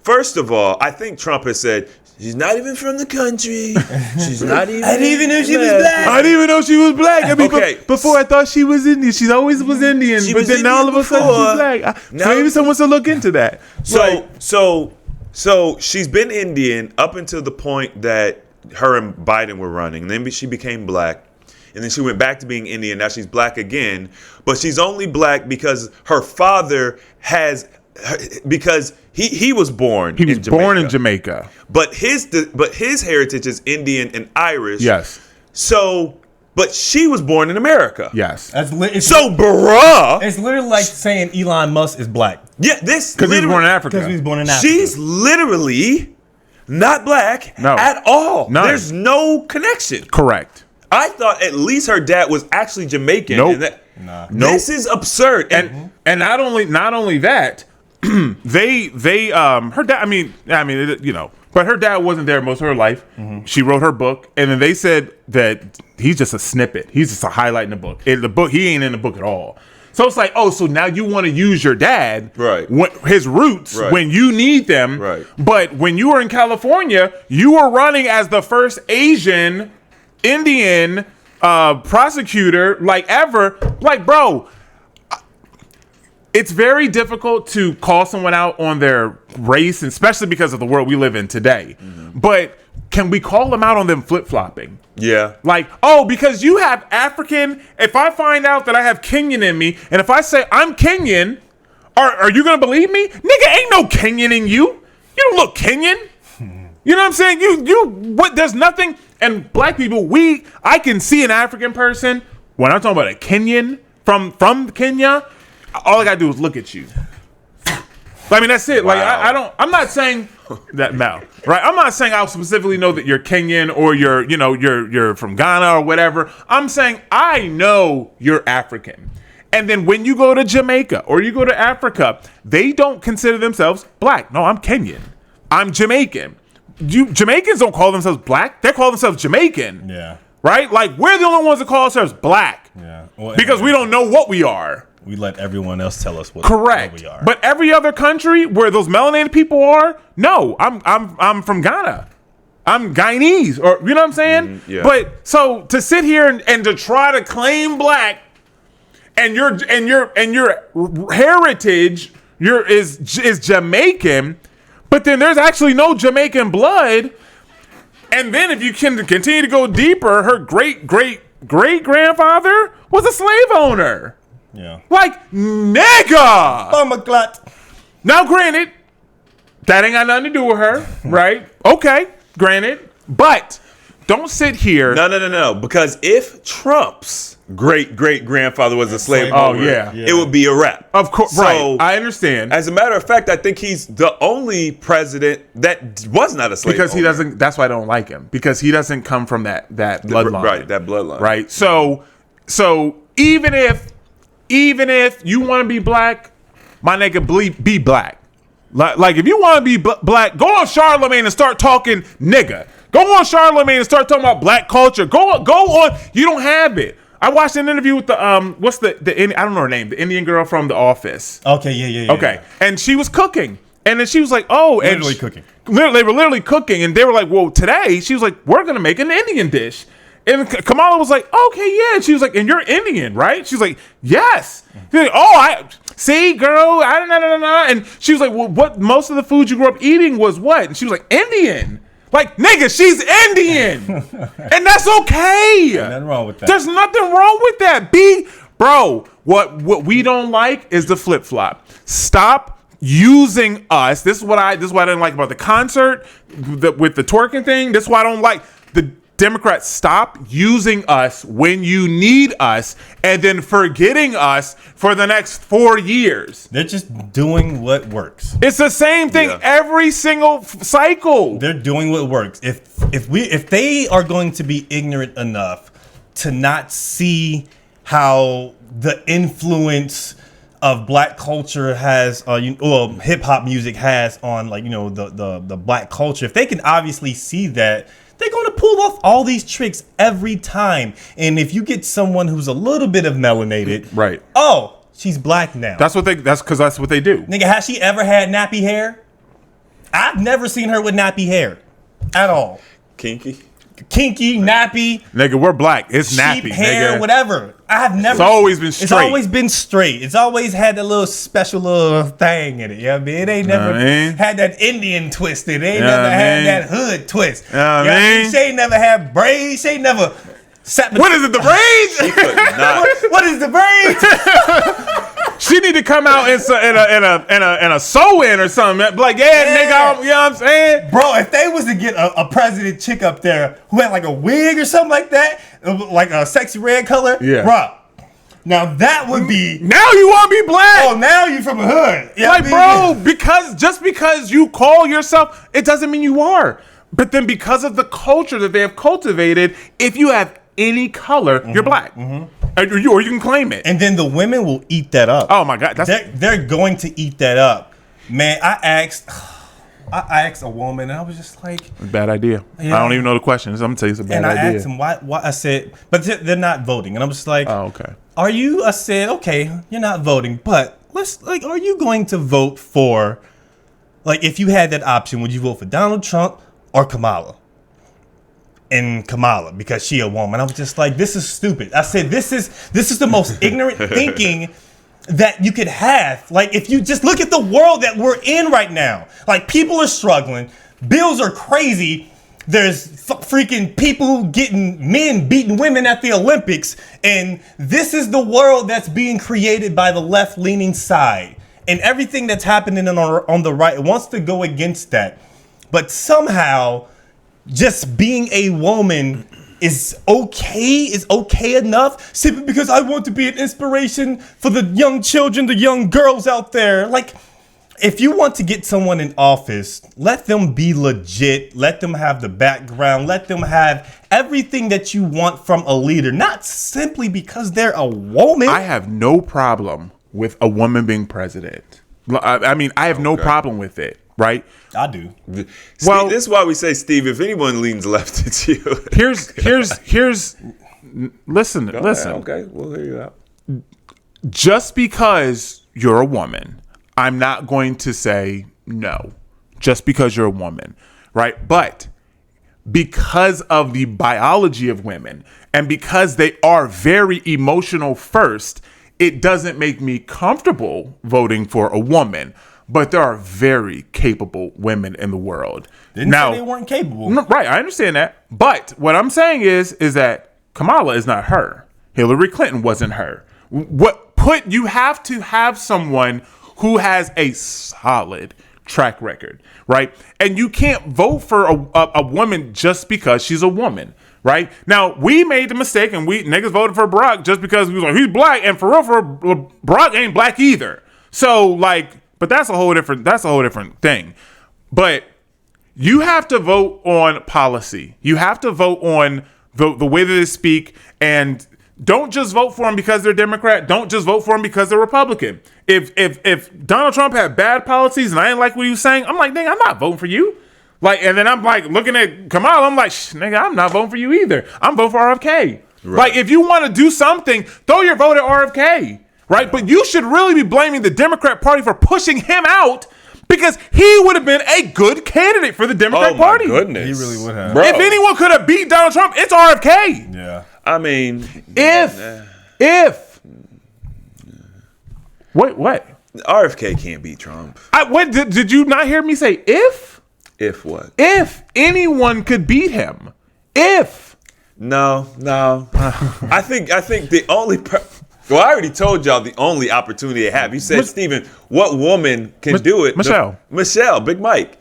S4: First of all, I think Trump has said she's not even from the country. She's not even.
S2: I didn't even know she was black.
S1: I didn't even know she was black. I mean,
S4: Okay.
S1: before I thought she was Indian. She always was Indian,
S4: She
S1: but
S4: was
S1: then now all of a
S4: Indian
S1: sudden
S4: before.
S1: she's black.
S4: Now-
S1: Maybe someone should look into that.
S4: So she's been Indian up until the point that her and Biden were running. And then she became black. And then she went back to being Indian. Now she's black again. But she's only black because her father because he was born
S1: He was
S4: in Jamaica.
S1: born in Jamaica.
S4: But his heritage is Indian and Irish.
S1: Yes.
S4: So, but she was born in America.
S1: Yes.
S4: So, bruh.
S2: It's literally like saying Elon Musk is black
S4: Yeah, this
S1: Because he was born in
S2: because he was
S1: Africa.
S2: born in Africa.
S4: She's literally not black
S1: No.
S4: at all.
S1: None.
S4: There's no connection.
S1: Correct.
S4: I thought at least her dad was actually Jamaican.
S1: Nope.
S4: And this is absurd.
S1: And not only that, they her dad. I mean, but her dad wasn't there most of her life. She wrote her book, and then they said that he's just a snippet. He's just a highlight in the book. In the book, he ain't in the book at all. So it's like, oh, so now you want to use your dad,
S4: Right.
S1: His roots
S4: Right.
S1: when you need them,
S4: Right.
S1: But when you were in California, you were running as the first Asian Indian prosecutor ever. Like, bro, it's very difficult to call someone out on their race, especially because of the world we live in today. But can we call them out on them flip-flopping?
S4: yeah.
S1: Like, oh, because you have African, if I find out that I have Kenyan in me, and if I say I'm Kenyan, are you going to believe me? Nigga, ain't no Kenyan in you. You don't look Kenyan. You know what I'm saying? There's nothing, and black people, I can see an African person, when I'm talking about a Kenyan from Kenya, all I gotta do is look at you. I mean, that's it. Like,
S4: Wow.
S1: I'm not saying that now, right? I'm not saying I'll specifically know that you're Kenyan or you're from Ghana or whatever. I'm saying I know you're African. And then when you go to Jamaica or you go to Africa, they don't consider themselves black. No, I'm Kenyan. I'm Jamaican. Jamaicans don't call themselves black. They call themselves Jamaican.
S2: Yeah.
S1: Right? Like, we're the only ones that call ourselves black.
S2: Yeah. Well,
S1: Because we don't know what we are.
S2: We let everyone else tell us what
S1: Correct.
S2: we are.
S1: But every other country where those melanated people are, no, I'm from Ghana. I'm Guyanese, or you know what I'm saying?
S4: yeah.
S1: But so to sit here and to try to claim black and your heritage is Jamaican, but then there's actually no Jamaican blood. And then if you can continue to go deeper, her great grandfather was a slave owner.
S2: yeah.
S1: Like, nigga.
S2: Bumaglat.
S1: Now, granted, that ain't got nothing to do with her, right? Okay, granted. But don't sit here.
S4: No. Because if Trump's great grandfather was a slave owner,
S1: yeah.
S4: it would be a wrap.
S1: Of course,
S4: So,
S1: right. I understand.
S4: As a matter of fact, I think he's the only president that was not a slave
S1: Because he
S4: owner.
S1: doesn't, that's why I don't like him. Because he doesn't come from that bloodline.
S4: Right, that bloodline.
S1: Right? So even if you want to be black, my nigga, be black. Like if you want to be black, go on Charlemagne and start talking nigga. Go on Charlemagne and start talking about black culture. Go on. You don't have it. I watched an interview with what's the I don't know her name, the Indian girl from The Office.
S2: Okay, yeah.
S1: Okay, and she was cooking, and then she was like, "Oh,
S2: Literally cooking.
S1: They were literally cooking, and they were like, "Well, today," she was like, "We're gonna make an Indian dish." And Kamala was like, "Okay, yeah." And she was like, "And you're Indian, right?" She's like, "Yes." She's like, "Oh, I see, girl." And she was like, "Well, what? Most of the food you grew up eating was what?" And she was like, "Indian." Like, nigga, she's Indian, and that's okay.
S2: Nothing wrong with that.
S1: There's nothing wrong with that. Bro, what we don't like is the flip flop. Stop using us. This is what I didn't like about the concert with the twerking thing. This is why I don't like the Democrats. Stop using us when you need us, and then forgetting us for the next 4 years.
S2: They're just doing what works.
S1: It's the same thing every single cycle.
S2: They're doing what works. If they are going to be ignorant enough to not see how the influence of black culture has, hip hop music has on, the black culture. If they can obviously see that, they're going to pull off all these tricks every time. And if you get someone who's a little bit of melanated,
S1: Right.
S2: Oh, she's black now.
S1: That's because that's what they do.
S2: Nigga, has she ever had nappy hair? I've never seen her with nappy hair at all.
S4: Kinky.
S2: Kinky, nappy,
S1: Nigga, we're black. It's
S2: cheap
S1: nappy,
S2: hair,
S1: nigga.
S2: whatever. I've never.
S1: It's always been
S2: It's
S1: straight.
S2: always been straight. It's always had that little special little thing in it. You know what I mean? It ain't never
S1: what I mean?
S2: had that Indian twist. It ain't
S1: You know
S2: never
S1: what I
S2: had
S1: mean?
S2: that hood twist.
S1: You know what I
S2: You know what I mean?
S1: mean?
S2: She ain't never had braids. She ain't never sat.
S1: What is it, the braids?
S4: Could not.
S2: What is the braids?
S1: She need to come out in a sew-in or something. Be like, yeah, nigga, you know what I'm saying?
S2: Bro, if they was to get a president chick up there who had like a wig or something like that, like a sexy red color,
S1: Yeah.
S2: bro. Now that would be.
S1: Now you want to be black.
S2: Oh, now you from the hood. You know
S1: Like,
S2: what I mean?
S1: bro, just because you call yourself, it doesn't mean you are. But then because of the culture that they have cultivated, if you have any color, you're black. Or you can claim it.
S2: And then the women will eat that up.
S1: Oh my God,
S2: They're going to eat that up. Man, I asked a woman, and I was just like,
S1: bad idea.
S2: Yeah.
S1: I don't even know the question. So I'm gonna tell you it's a bad
S2: and I
S1: idea.
S2: asked them why I said, but they're not voting, and I'm just like,
S1: Oh, okay.
S2: are you? I said, okay, you're not voting, but are you going to vote for, like, if you had that option, would you vote for Donald Trump or Kamala? And Kamala, because she a woman. I was just like, this is stupid. I said, this is the most ignorant thinking that you could have. Like, if you just look at the world that we're in right now, like, people are struggling, bills are crazy. There's freaking people men beating women at the Olympics, and this is the world that's being created by the left-leaning side, and everything that's happening on the right wants to go against that, but somehow just being a woman is okay enough simply because I want to be an inspiration for the young children, the young girls out there. Like, if you want to get someone in office, let them be legit, let them have the background, let them have everything that you want from a leader, not simply because they're a woman.
S1: I have no problem with a woman being president. I mean, I have no problem with it, right?
S2: I do.
S1: Well,
S4: this is why we say, Steve, if anyone leans left, it's you.
S1: Here's listen.
S4: Okay, we'll hear you out.
S1: Just because you're a woman, I'm not going to say no. Just because you're a woman, right? But because of the biology of women and because they are very emotional first, it doesn't make me comfortable voting for a woman. But there are very capable women in the world.
S2: Didn't say they weren't capable.
S1: Right, I understand that. But what I'm saying is that Kamala is not her. Hillary Clinton wasn't her. You have to have someone who has a solid track record, right? And you can't vote for a woman just because she's a woman, right? Now, we made the mistake and niggas voted for Barack just because we was like, he's black, and for real, Barack ain't black either. So, like, but that's a whole different thing. But you have to vote on policy. You have to vote on the way that they speak, and don't just vote for them because they're Democrat. Don't just vote for them because they're Republican. If Donald Trump had bad policies and I didn't like what he was saying, I'm like, nigga, I'm not voting for you. Like, and then I'm like looking at Kamala, I'm like, nigga, I'm not voting for you either. I'm voting for RFK. Right. Like, if you want to do something, throw your vote at RFK. Right? But you should really be blaming the Democrat Party for pushing him out because he would have been a good candidate for the Democrat Party.
S4: Oh, my goodness.
S2: He really would have.
S4: Bro.
S1: If anyone could have beat Donald Trump, it's RFK.
S2: Yeah.
S4: I mean,
S1: If. What?
S4: RFK can't beat Trump.
S1: What did you not hear me say? If
S4: What?
S1: If anyone could beat him.
S4: No. I think the only. Well, I already told y'all the only opportunity they have. You said, Steven, what woman can do it?
S1: Michelle,
S4: Big Mike.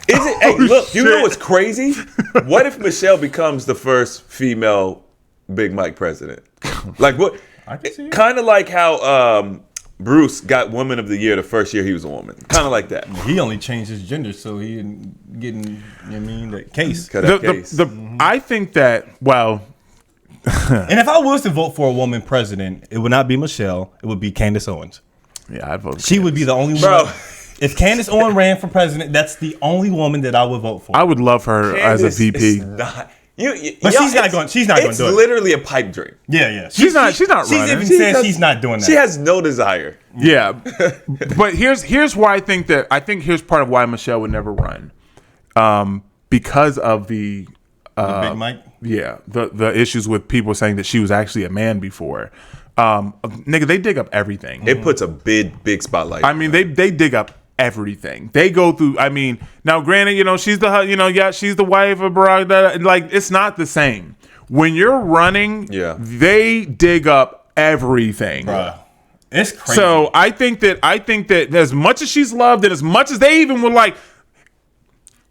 S4: Is it? Hey, look, you know what's crazy? What if Michelle becomes the first female Big Mike president? Like what?
S2: I can see it.
S4: Kind of like how Bruce got Woman of the Year the first year he was a woman. Kind of like that.
S2: He only changed his gender so he didn't get in, you know what I mean, that case.
S1: I think that, well.
S2: And if I was to vote for a woman president, it would not be Michelle. It would be Candace Owens.
S1: Yeah, I'd vote.
S2: She would be the only
S4: Bro.
S2: one. If Candace Owens ran for president, that's the only woman that I would vote for.
S1: I would love her as a VP.
S2: But she's not going. She's not going to do it.
S4: It's literally a pipe dream.
S2: Yeah.
S1: She's not running.
S2: She's even said she's not doing that.
S4: She has no desire.
S1: Yeah, but here's why I think here's part of why Michelle would never run, because of the
S2: Big Mike.
S1: Yeah, the issues with people saying that she was actually a man before. Nigga, they dig up everything.
S4: It puts a big spotlight.
S1: I mean, they dig up everything. They go through. I mean, now granted, she's she's the wife of Barack. Like, it's not the same. When you're running, they dig up everything.
S2: Bruh. It's crazy.
S1: So I think that as much as she's loved and as much as they even would like,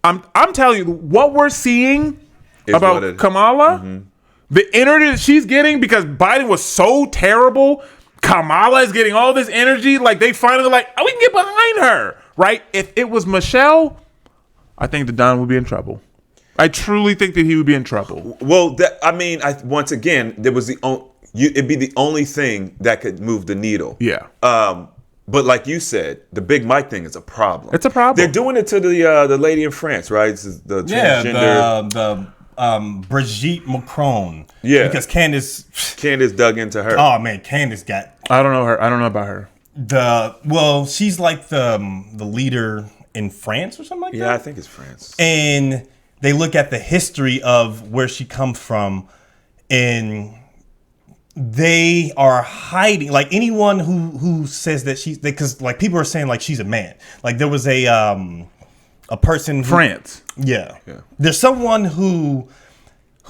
S1: I'm telling you, what we're seeing about Kamala, the energy that she's getting because Biden was so terrible. Kamala is getting all this energy. Like, they finally like, oh, we can get behind her, right? If it was Michelle, I think that Don would be in trouble. I truly think that he would be in trouble.
S4: Well, once again, there was it'd be the only thing that could move the needle.
S1: Yeah.
S4: But like you said, the Big Mike thing is a problem.
S1: It's a problem.
S4: They're doing it to the lady in France, right? It's the transgender.
S2: the Brigitte Macron.
S4: Yeah.
S2: Because Candace
S4: dug into her.
S2: Oh man, Candace got.
S1: I don't know her. I don't know about her.
S2: She's like the leader in France or something like that.
S4: Yeah, I think it's France.
S2: And they look at the history of where she comes from, and they are hiding. Like, anyone who says that because like people are saying like she's a man. Like, there was a person
S1: France.
S2: Yeah. There's someone who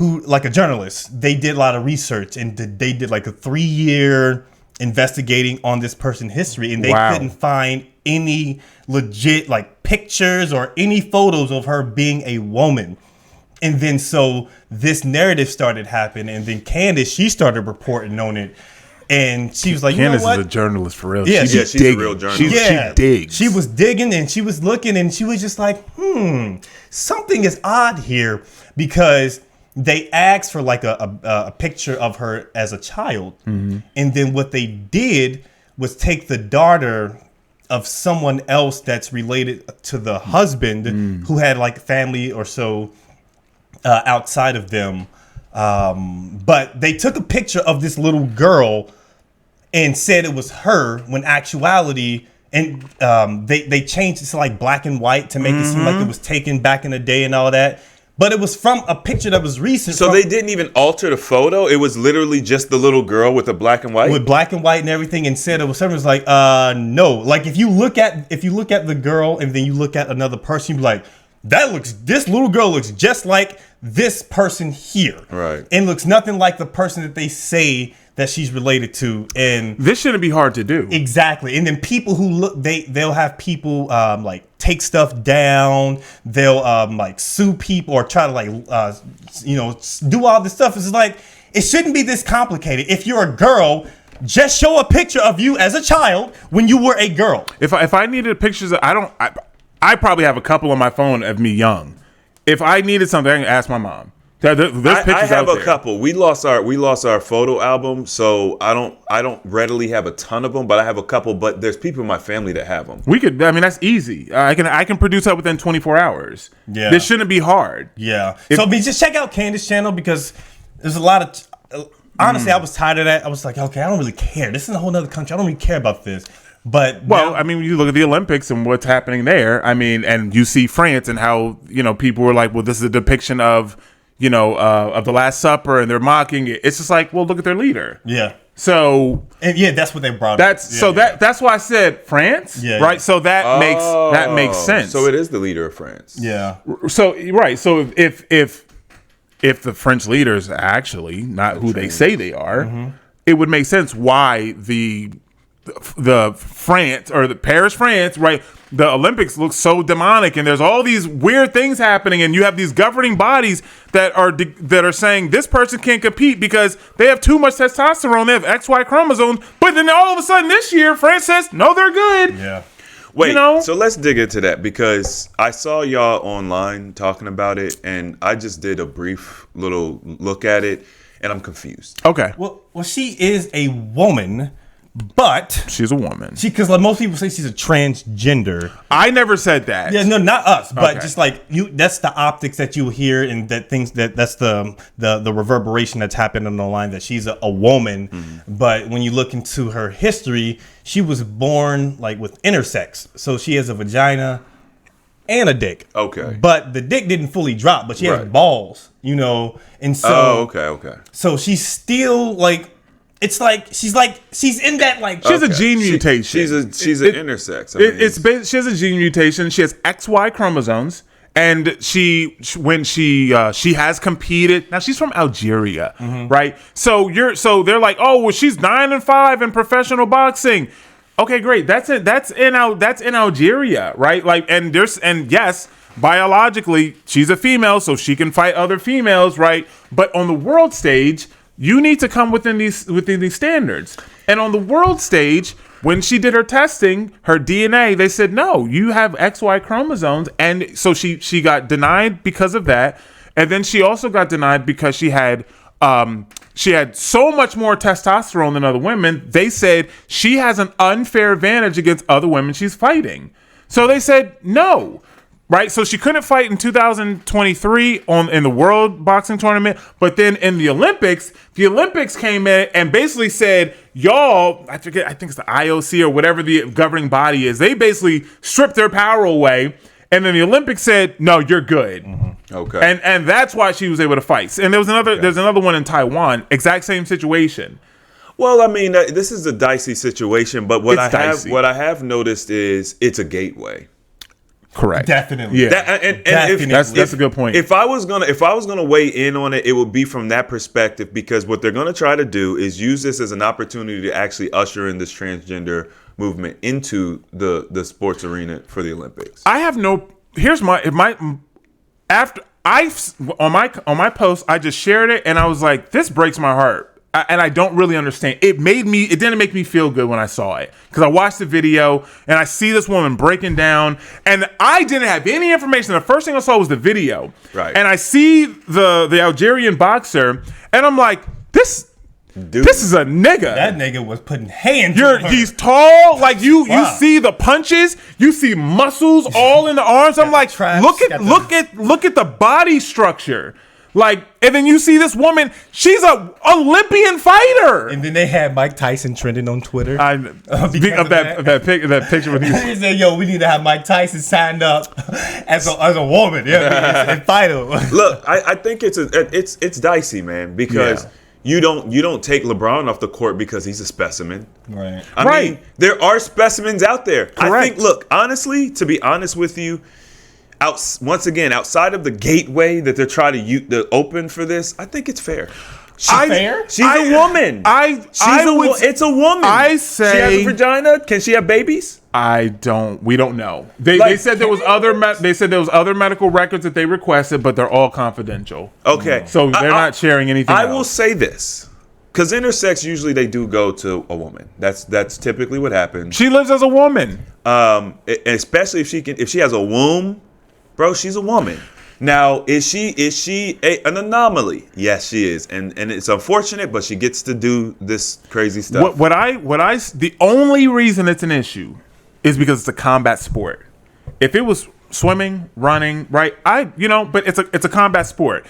S2: like a journalist. They did a lot of research and they did like a 3-year investigating on this person's history, and they couldn't find any legit like pictures or any photos of her being a woman. And then so this narrative started happening, and then Candace, she started reporting on it, and she was like,
S1: Candace
S2: you know what?
S1: is a journalist for real.
S2: Yeah,
S1: she's
S4: a real journalist.
S1: She digs.
S2: She was digging and she was looking, and she was just like, something is odd here, because they asked for like a picture of her as a child. Mm-hmm. And then what they did was take the daughter of someone else that's related to the husband who had like family or so outside of them. But they took a picture of this little girl and said it was her, when actuality, and they changed it to like black and white to make it seem like it was taken back in the day and all that. But it was from a picture that was recent.
S4: So they didn't even alter the photo. It was literally just the little girl with the black and white.
S2: With black and white and everything, and said it was something was like, no. Like, if you look at the girl and then you look at another person, you're like, this little girl looks just like this person here.
S4: Right.
S2: And looks nothing like the person that they say that she's related to. And
S1: this shouldn't be hard to do.
S2: Exactly. And then people who look, they'll have people like take stuff down. They'll like sue people or try to like do all this stuff. It's like, it shouldn't be this complicated. If you're a girl, just show a picture of you as a child when you were a girl.
S1: If I needed pictures, I probably have a couple on my phone of me young. If I needed something, I can ask my mom. There's pictures
S4: I have
S1: out
S4: a couple. We lost our photo album, so I don't readily have a ton of them, but I have a couple. But there's people in my family that have them.
S1: We could. I mean, that's easy. I can produce that within 24 hours.
S2: Yeah,
S1: this shouldn't be hard.
S2: Yeah. So just check out Candace's channel, because there's a lot of. Honestly, I was tired of that. I was like, okay, I don't really care. This is a whole other country. I don't really care about this. But
S1: I mean, when you look at the Olympics and what's happening there, I mean, and you see France and how people were like, well, this is a depiction of of the Last Supper, and they're mocking it. It's just like, well, look at their leader.
S2: Yeah.
S1: So
S2: that's what they brought.
S1: That's
S2: up.
S1: That's why I said France.
S2: Yeah.
S1: Right. So that makes sense.
S4: So it is the leader of France.
S2: Yeah.
S1: So right. So if the French leaders are actually not who they say they are, it would make sense why the France or the Paris, France, right? The Olympics look so demonic, and there's all these weird things happening, and you have these governing bodies that are saying this person can't compete because they have too much testosterone, they have XY chromosomes. But then all of a sudden this year, France says no, they're good.
S2: Yeah.
S4: Wait, so let's dig into that, because I saw y'all online talking about it, and I just did a brief little look at it, and I'm confused.
S1: Okay.
S2: Well, she is a woman But
S1: She's a woman.
S2: because like most people say she's a transgender.
S1: I never said that.
S2: Yeah, no, not us, but
S1: Okay.
S2: just like you. That's the optics that you hear, and that's the reverberation that's happening online that she's a woman.
S1: Mm-hmm.
S2: But when you look into her history, she was born like with intersex, so she has a vagina and a dick.
S4: Okay.
S2: But the dick didn't fully drop, but she has
S4: Right.
S2: balls, and so
S4: Okay.
S2: so she's still like. It's like she's in that like
S1: She has a gene mutation.
S4: She's an intersex.
S1: She has a gene mutation. She has XY chromosomes, and she has competed. Now she's from Algeria, right? So they're like, oh, well, she's 9-5 in professional boxing. Okay, great. That's in Algeria, right? Like, and yes, biologically she's a female, so she can fight other females, right? But on the world stage, you need to come within these standards. And on the world stage, when she did her testing, her DNA, they said, no, you have XY chromosomes. And so she got denied because of that. And then she also got denied because she had so much more testosterone than other women. They said she has an unfair advantage against other women she's fighting. So they said no. Right, so she couldn't fight in 2023 in the World Boxing Tournament, but then in the Olympics came in and basically said, y'all, I think it's the IOC or whatever the governing body is, they basically stripped their power away, and then the Olympics said, no, you're good.
S4: Mm-hmm. Okay.
S1: And that's why she was able to fight. And there's another one in Taiwan, exact same situation.
S4: Well, I mean, this is a dicey situation, but what
S1: It's
S4: I have noticed is it's a gateway.
S1: Correct.
S2: Definitely.
S1: Yeah. That's a good point.
S4: If I was gonna weigh in on it, it would be from that perspective, because what they're gonna try to do is use this as an opportunity to actually usher in this transgender movement into the sports arena for the Olympics.
S1: I have no. Here's on my post, I just shared it and I was like, this breaks my heart. And I don't really understand. It didn't make me feel good when I saw it, because I watched the video and I see this woman breaking down, and I didn't have any information. The first thing I saw was the video,
S4: right?
S1: And I see the Algerian boxer, and I'm like, this is a nigga.
S2: That nigga was putting hands.
S1: He's tall, like you
S2: Wow.
S1: see the punches, you see muscles all in the arms. I'm like,
S2: traps,
S1: look at the body structure. Like, and then you see this woman, she's a Olympian fighter.
S2: And then they had Mike Tyson trending on Twitter.
S1: That picture with you.
S2: He said, "Yo, we need to have Mike Tyson signed up as a woman, and fight him."
S4: Look, I think it's dicey, man, because you don't take LeBron off the court because he's a specimen.
S2: Right.
S4: I mean, there are specimens out there.
S1: Correct.
S4: I think, look, honestly, to be honest with you, once again, outside of the gateway that they're trying to open for this, I think it's fair.
S2: Fair?
S4: She's a woman. It's a woman.
S1: I say
S4: she has a vagina. Can she have babies?
S1: We don't know. They said there was other medical records that they requested, but they're all confidential.
S4: Okay.
S1: So they're not sharing anything
S4: I
S1: else.
S4: will say this, because intersex usually they do go to a woman. That's typically what happens.
S1: She lives as a woman.
S4: Especially if she has a womb, bro, she's a woman. Now, is she an anomaly? Yes, she is, and it's unfortunate, but she gets to do this crazy stuff.
S1: The only reason it's an issue is because it's a combat sport. If it was swimming, running, right? But it's a combat sport.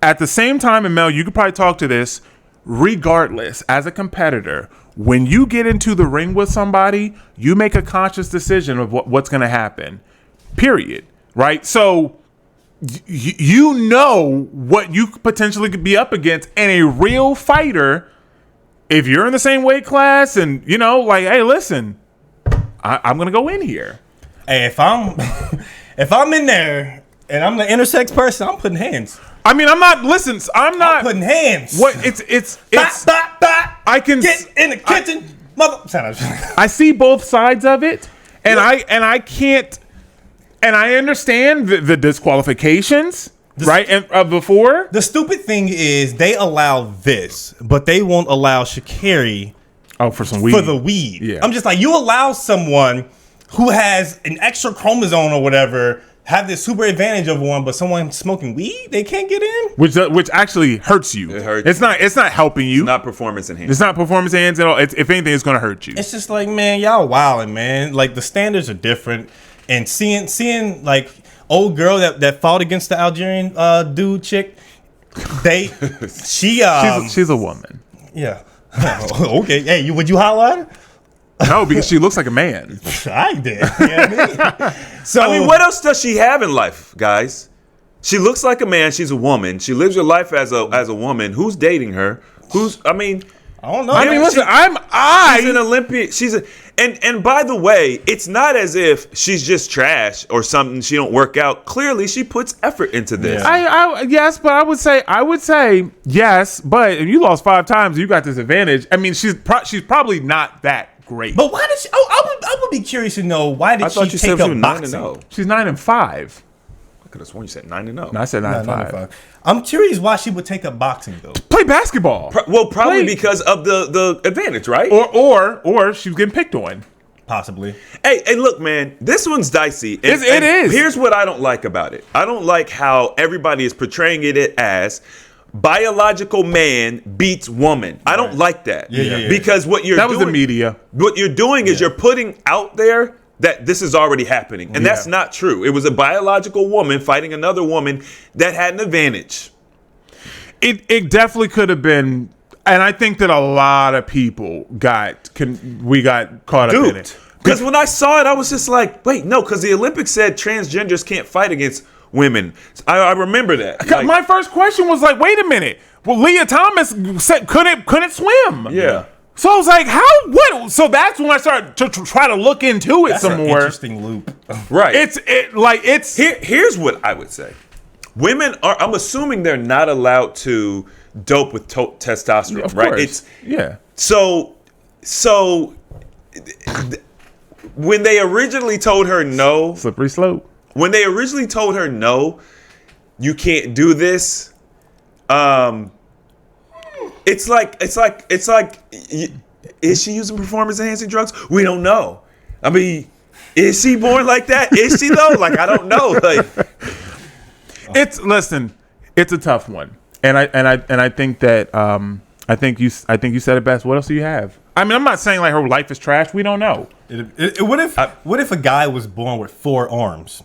S1: At the same time, and Mel, you could probably talk to this. Regardless, as a competitor, when you get into the ring with somebody, you make a conscious decision of what's going to happen. Period. Right? So you know what you potentially could be up against, and a real fighter, if you're in the same weight class and, hey, listen, I'm going to go in here.
S2: Hey, if I'm in there and I'm the intersex person, I'm putting hands.
S1: I mean, I'm not
S2: putting hands.
S1: What it's I can
S2: get in the kitchen, mother.
S1: I see both sides of it, and I can't. And I understand the disqualifications, right? And before,
S2: the stupid thing is they allow this, but they won't allow Sha'Carri
S1: for some weed.
S2: For the weed.
S1: Yeah.
S2: I'm just like, you allow someone who has an extra chromosome or whatever have this super advantage over one, but someone smoking weed, they can't get in.
S1: Which actually hurts you.
S4: It hurts.
S1: It's not helping you.
S4: It's not performance enhancing.
S1: It's not performance hands at all. If anything, it's gonna hurt you.
S2: It's just like, man, y'all wilding, man. Like the standards are different, and seeing like old girl that fought against the Algerian chick, she's
S1: a woman.
S2: Yeah. Okay. Hey, would you holler at her?
S1: No, because she looks like a man.
S2: I did. You know what I mean? So
S4: I mean, what else does she have in life, guys? She looks like a man. She's a woman. She lives her life as a woman. Who's dating her? I mean,
S2: I don't know.
S1: I mean, listen,
S4: she's an Olympian. And by the way, it's not as if she's just trash or something. She don't work out. Clearly, she puts effort into this.
S1: Yeah. Yes, but I would say yes, but if you lost 5 times, you got this advantage. I mean, she's probably not that great.
S2: But why did she? I would be curious to know why did she take up boxing?
S1: She's 9-5.
S4: I could have sworn you said 9-0.
S1: No, I said 9-5.
S2: I'm curious why she would take up boxing though.
S1: Play basketball.
S4: Probably because of the advantage, right?
S1: Or she was getting picked on.
S2: Possibly.
S4: Hey, look, man, this one's dicey.
S1: It is.
S4: Here's what I don't like about it. I don't like how everybody is portraying it as biological man beats woman. I don't like that.
S2: Yeah.
S4: Because what you're
S1: doing,
S4: doing,
S1: was the media.
S4: What you're doing is you're putting out there that this is already happening, and that's not true. It was a biological woman fighting another woman that had an advantage.
S1: It definitely could have been, and I think that a lot of people got caught up in it.
S4: Because when I saw it, I was just like, wait, no, because the Olympics said transgenders can't fight against women. I remember that. Like,
S1: my first question was like, wait a minute. Well, Leah Thomas said couldn't swim.
S4: Yeah.
S1: So I was like, what? So that's when I started to try to look into it some more.
S2: Interesting loop.
S4: Right.
S1: Here's
S4: what I would say. Women are. I'm assuming they're not allowed to dope with testosterone,
S1: of
S4: right?
S1: Course.
S4: So when they originally told her no,
S1: slippery slope.
S4: When they originally told her no, you can't do this. It's like, is she using performance enhancing drugs? We don't know. I mean, is she born like that? Is she though? Like, I don't know. Like,
S1: it's a tough one, and I think that I think you said it best. What else do you have? I mean, I'm not saying like her life is trash. We don't know.
S2: What if a guy was born with 4 arms?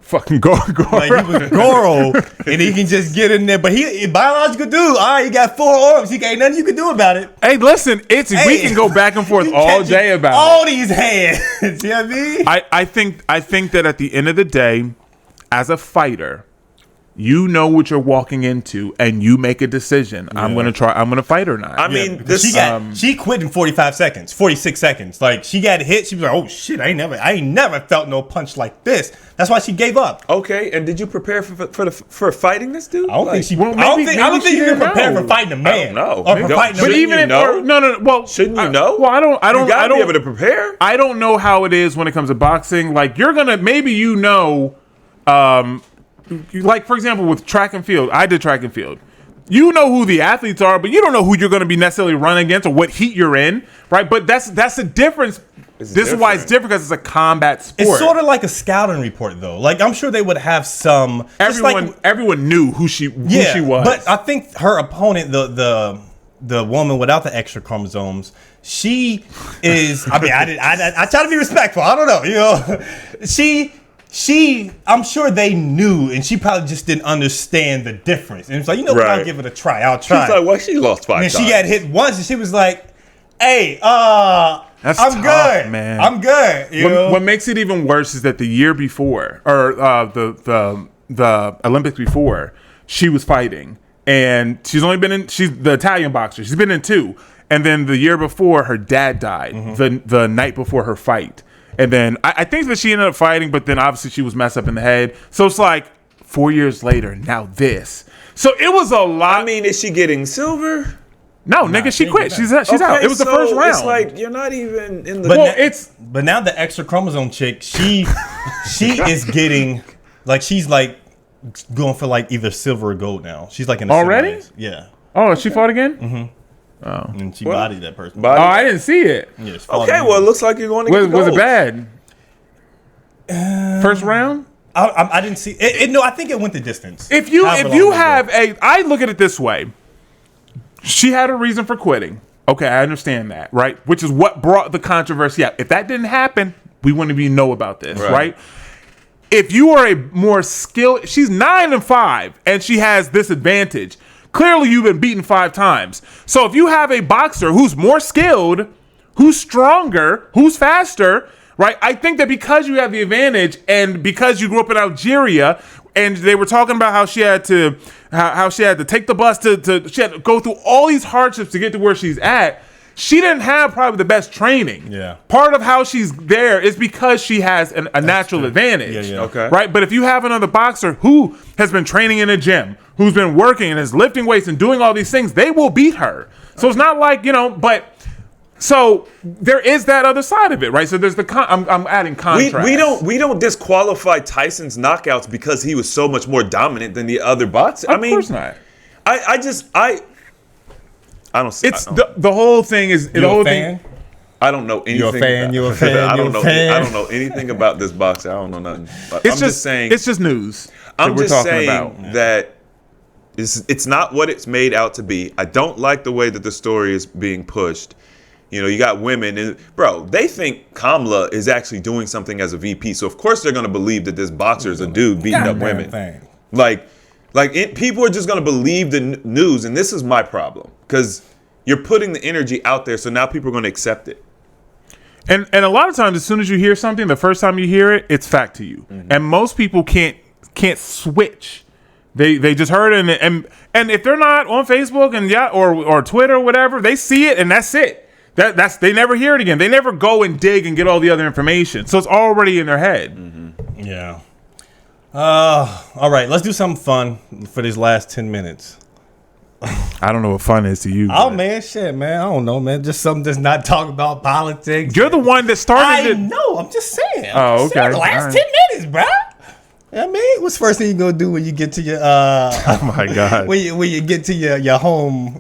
S1: Fucking Goro.
S2: Like he was Goro, and he can just get in there. But he biological dude. All right, he got 4 arms. He ain't nothing you can do about it.
S1: Hey, listen, we can go back and forth all day about
S2: all these hands. You know what I mean?
S1: I think that at the end of the day, as a fighter, you know what you're walking into, and you make a decision. Yeah. I'm gonna fight or not.
S4: I mean,
S2: she quit in 46 seconds. Like she got hit, she was like, "Oh shit, I ain't never felt no punch like this." That's why she gave up.
S4: Okay, and did you prepare for fighting this dude?
S2: I don't think she. I don't think you can prepare for fighting a man.
S4: No,
S2: or for fighting.
S4: But even if
S1: no. Well,
S4: shouldn't you know?
S1: Well, I don't.
S4: You gotta be able to prepare.
S1: I don't know how it is when it comes to boxing. Like you're gonna like, for example, with track and field, I did track and field. You know who the athletes are, but you don't know who you're going to be necessarily running against or what heat you're in, right? But that's the difference. This is why it's different, because it's a combat sport.
S2: It's sort of like a scouting report, though. Like, I'm sure they would have some.
S1: Everyone knew who she was.
S2: But I think her opponent, the woman without the extra chromosomes, she is. I mean, I try to be respectful. I don't know, you know, I'm sure they knew, and she probably just didn't understand the difference. And it's like, I'll give it a try. I'll try.
S4: She's like, well, she lost 5 times.
S2: And she got hit once, and she was like, hey, I'm
S1: tough,
S2: good,
S1: man.
S2: I'm good.
S1: What makes it even worse is that the year before, or the Olympics before, she was fighting, and she's the Italian boxer. She's been in 2, and then the year before, her dad died the night before her fight. And then I think that she ended up fighting, but then obviously she was messed up in the head. So it's like 4 years later, now this. So it was a lot.
S4: I mean, is she getting silver?
S1: No, nigga, she quit. She's out. It was the first round.
S4: It's like you're not even in the.
S2: But now the extra chromosome chick, she is getting she's like going for like either silver or gold now. She's like in the
S1: already.
S2: Yeah.
S1: Oh, she fought again.
S2: Mm-hmm. Oh. And she bodied that person.
S1: I didn't see it.
S4: Yeah, okay, well, it looks like you're going to get
S1: Was it bad? First round?
S2: I didn't see it. No, I think it went the distance.
S1: If you have I look at it this way. She had a reason for quitting. Okay, I understand that, right? Which is what brought the controversy out. If that didn't happen, we wouldn't even know about this, right? If you are a more skilled, she's 9-5, and she has this advantage. Clearly, you've been beaten 5 times. So if you have a boxer who's more skilled, who's stronger, who's faster, right? I think that because you have the advantage, and because you grew up in Algeria, and they were talking about how she had to take the bus she had to go through all these hardships to get to where she's at. She didn't have probably the best training.
S2: Yeah.
S1: Part of how she's there is because she has a natural advantage.
S2: Yeah.
S4: Okay.
S1: Right? But if you have another boxer who has been training in a gym, who's been working and is lifting weights and doing all these things, they will beat her. So it's not like, but so there is that other side of it, right? So there's I'm adding contrast.
S4: We don't disqualify Tyson's knockouts because he was so much more dominant than the other boxers.
S1: Of course not.
S4: I don't see
S1: the whole thing is the whole thing.
S4: I don't know anything.
S2: You're a fan. You're a fan.
S4: I
S2: You're
S4: don't
S2: a
S4: know.
S2: fan.
S4: I don't know anything about this boxer. I don't know nothing.
S1: I'm just saying. It's just news.
S4: I'm
S1: we're
S4: just
S1: talking
S4: saying
S1: about.
S4: that it's not what it's made out to be. I don't like the way that the story is being pushed. You got women, and bro, they think Kamala is actually doing something as a VP. So of course they're gonna believe that this boxer is a dude beating up women. People are just gonna believe the news, and this is my problem because you're putting the energy out there, so now people are gonna accept it.
S1: And a lot of times, as soon as you hear something, the first time you hear it, it's fact to you. Mm-hmm. And most people can't switch. They just heard it, and if they're not on Facebook or Twitter or whatever, they see it and that's it. That's they never hear it again. They never go and dig and get all the other information. So it's already in their head.
S2: Mm-hmm. Yeah. All right, let's do something fun for these last 10 minutes.
S1: I don't know what fun is to you.
S2: Oh, man, shit, man. I don't know, man. Just something that's not talk about politics.
S1: You're the one that started it.
S2: No, I'm just saying.
S1: Okay.
S2: The last 10 minutes, bro. I mean, what's the first thing you gonna do when you get to your
S1: oh my god.
S2: when you get to your home?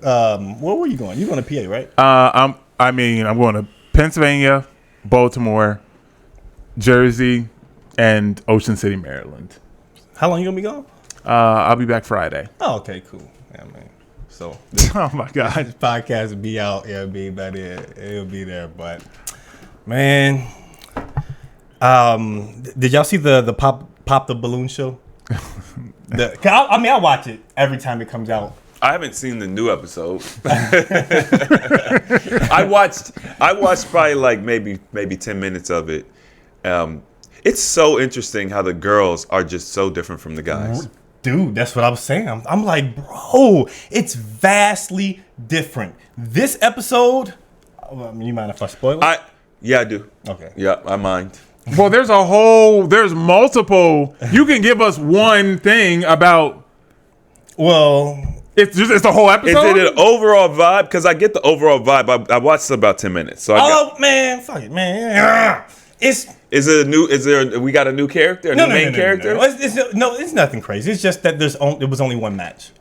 S2: Where were you going? You're going to PA, right?
S1: I'm going to Pennsylvania, Baltimore, Jersey, and Ocean City, Maryland.
S2: How long you gonna be gone?
S1: I'll be back Friday.
S2: Oh, okay, cool. Yeah, man. So
S1: oh my god,
S2: this podcast will be out. It'll be about it. It'll be there. But man, did y'all see the Pop the Balloon show? I watch it every time it comes out.
S4: I haven't seen the new episode. I watched probably like maybe 10 minutes of it. It's so interesting how the girls are just so different from the guys.
S2: Dude, that's what I was saying. I'm like, bro, it's vastly different. This episode, you mind if I spoil it?
S4: Yeah, I do.
S2: Okay.
S4: Yeah, I mind.
S1: Well, there's multiple. You can give us one thing about.
S2: Well,
S1: it's the whole episode.
S4: Is it an overall vibe? Because I get the overall vibe. I watched about 10 minutes. So
S2: man, fuck it, man.
S4: We got a new character, a new main character?
S2: No, it's nothing crazy. It's just that it was only one match.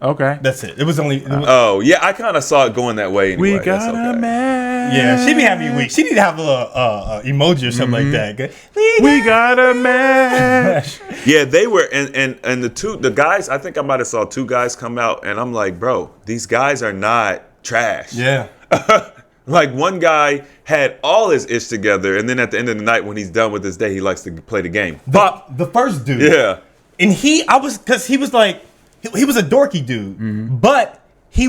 S1: Okay,
S2: that's it. It was only.
S4: Yeah, I kind of saw it going that way. Anyway.
S1: We got a match.
S2: Yeah, she be having weak. She need to have a emoji or something like that.
S1: We got a match.
S4: Yeah, they were, and the guys. I think I might have saw 2 guys come out, and I'm like, bro, these guys are not trash.
S2: Yeah.
S4: Like one guy had all his ish together, and then at the end of the night, when he's done with his day, he likes to play the game.
S2: The first dude.
S4: Yeah.
S2: And he was a dorky dude, but he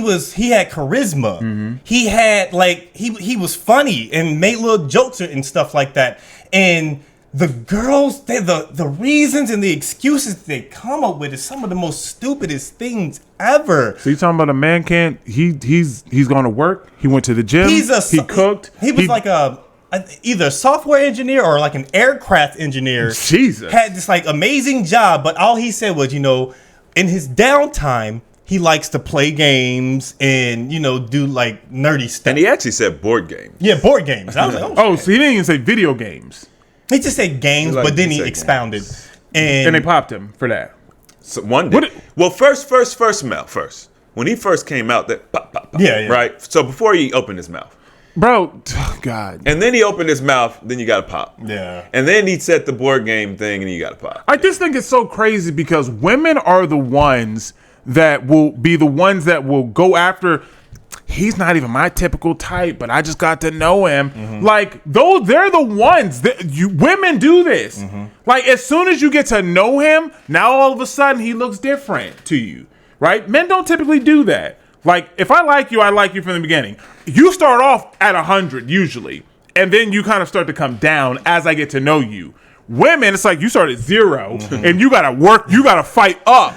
S2: had charisma. Mm-hmm. He had he was funny and made little jokes and stuff like that. And the girls, the reasons and the excuses they come up with is some of the most stupidest things ever.
S1: So you talking about a man can't? He's going to work. He went to the gym. He cooked.
S2: He was like either a software engineer or like an aircraft engineer.
S1: Jesus.
S2: Had this like amazing job, but all he said was, in his downtime, he likes to play games and, do like nerdy stuff.
S4: And he actually said board games.
S2: Yeah, board games. I was like,
S1: so he didn't even say video games.
S2: He just said games, but then he expounded. And
S1: they popped him for that.
S4: So one day. Well, first mouth first. When he first came out, that pop,
S2: yeah.
S4: Right? So before he opened his mouth,
S1: Bro, God.
S4: And then he opened his mouth, then you got to pop.
S2: Yeah.
S4: And then he said the board game thing, and you got to pop.
S1: I just think it's so crazy because women are the ones that will be the ones that will go after. He's not even my typical type, but I just got to know him. Like, they're the ones that women do this. Like, as soon as you get to know him, now all of a sudden he looks different to you, right? Men don't typically do that. Like, if I like you from the beginning. You start off at 100 usually, and then you kind of start to come down as I get to know you. Women, it's like you start at 0, and you gotta work, you gotta fight up.